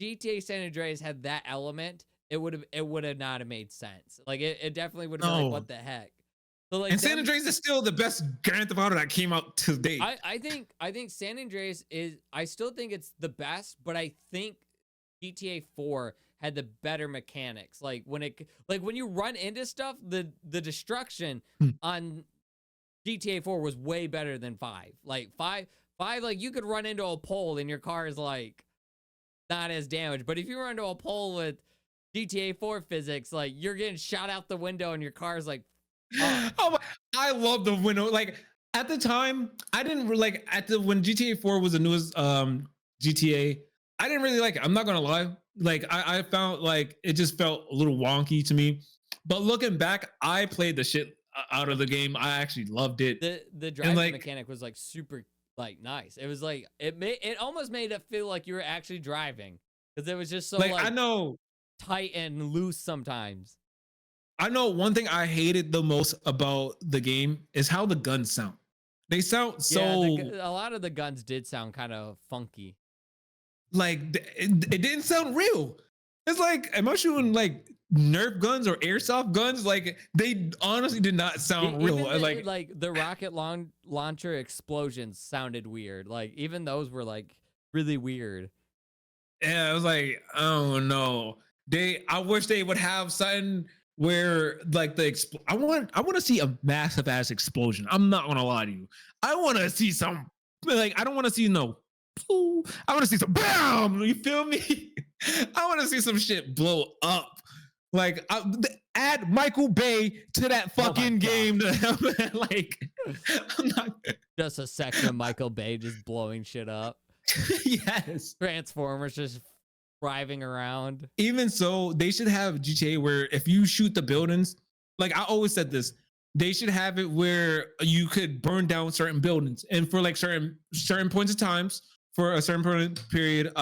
GTA San Andreas had that element, it would have not have made sense. Like it definitely would have been like, what the heck. So like, and San Andreas is still the best Grand Theft Auto that came out to date. I think San Andreas is, I still think it's the best, but I think GTA 4 had the better mechanics. Like when you run into stuff, the destruction on GTA 4 was way better than 5. Like 5 like you could run into a pole and your car is like not as damaged. But if you run into a pole with GTA 4 physics, like you're getting shot out the window and your car's like, oh, I love the window. Like at the time, I didn't like when GTA 4 was the newest GTA, I didn't really like it. I'm not gonna lie. Like I found like it just felt a little wonky to me. But looking back, I played the shit out of the game. I actually loved it. The driving mechanic was like super like nice. It was like it almost made it feel like you were actually driving, because it was just so like I know tight and loose sometimes. I know one thing I hated the most about the game is how the guns sound. They sound so... a lot of the guns did sound kind of funky. Like, it didn't sound real. It's like, am I shooting like Nerf guns or airsoft guns? Like they honestly did not sound real. Like the rocket launcher explosions sounded weird. Like even those were like really weird. Yeah, I was like, oh no. I wish they would have something where like I want to see a massive ass explosion. I'm not gonna lie to you. I want to see some like I don't want to see no. I want to see some bam. You feel me? I want to see some shit blow up. Like add Michael Bay to that fucking game. Like I'm not just a section of Michael Bay just blowing shit up. Yes. Transformers just driving around. Even so, they should have GTA where if you shoot the buildings, like I always said this, they should have it where you could burn down certain buildings, and for like certain points of times, for a certain period,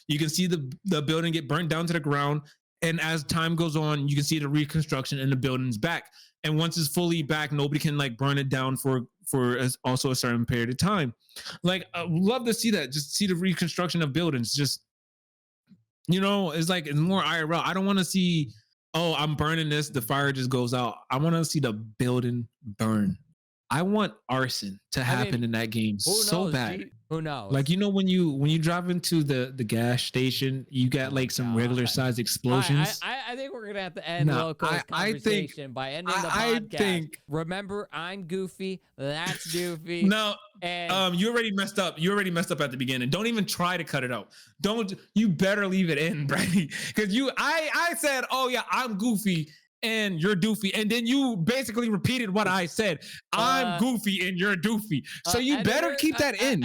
you can see the building get burnt down to the ground, and as time goes on, you can see the reconstruction and the building's back. And once it's fully back, nobody can like burn it down for also a certain period of time. Like I would love to see that, just see the reconstruction of buildings. Just it's like it's more IRL. I don't want to see, oh, I'm burning this, the fire just goes out. I want to see the building burn. I want arson to happen in that game so bad. Who knows? Like when you drive into the gas station, you got like some regular sized explosions. I think we're gonna have to end Loco's conversation by ending the podcast. Remember, I'm Goofy. That's Doofy. No, and you already messed up. You already messed up at the beginning. Don't even try to cut it out. You better leave it in, Brady. Because I said, oh yeah, I'm Goofy and you're Doofy, and then you basically repeated what I said. I'm Goofy and you're Doofy. So you better keep that in.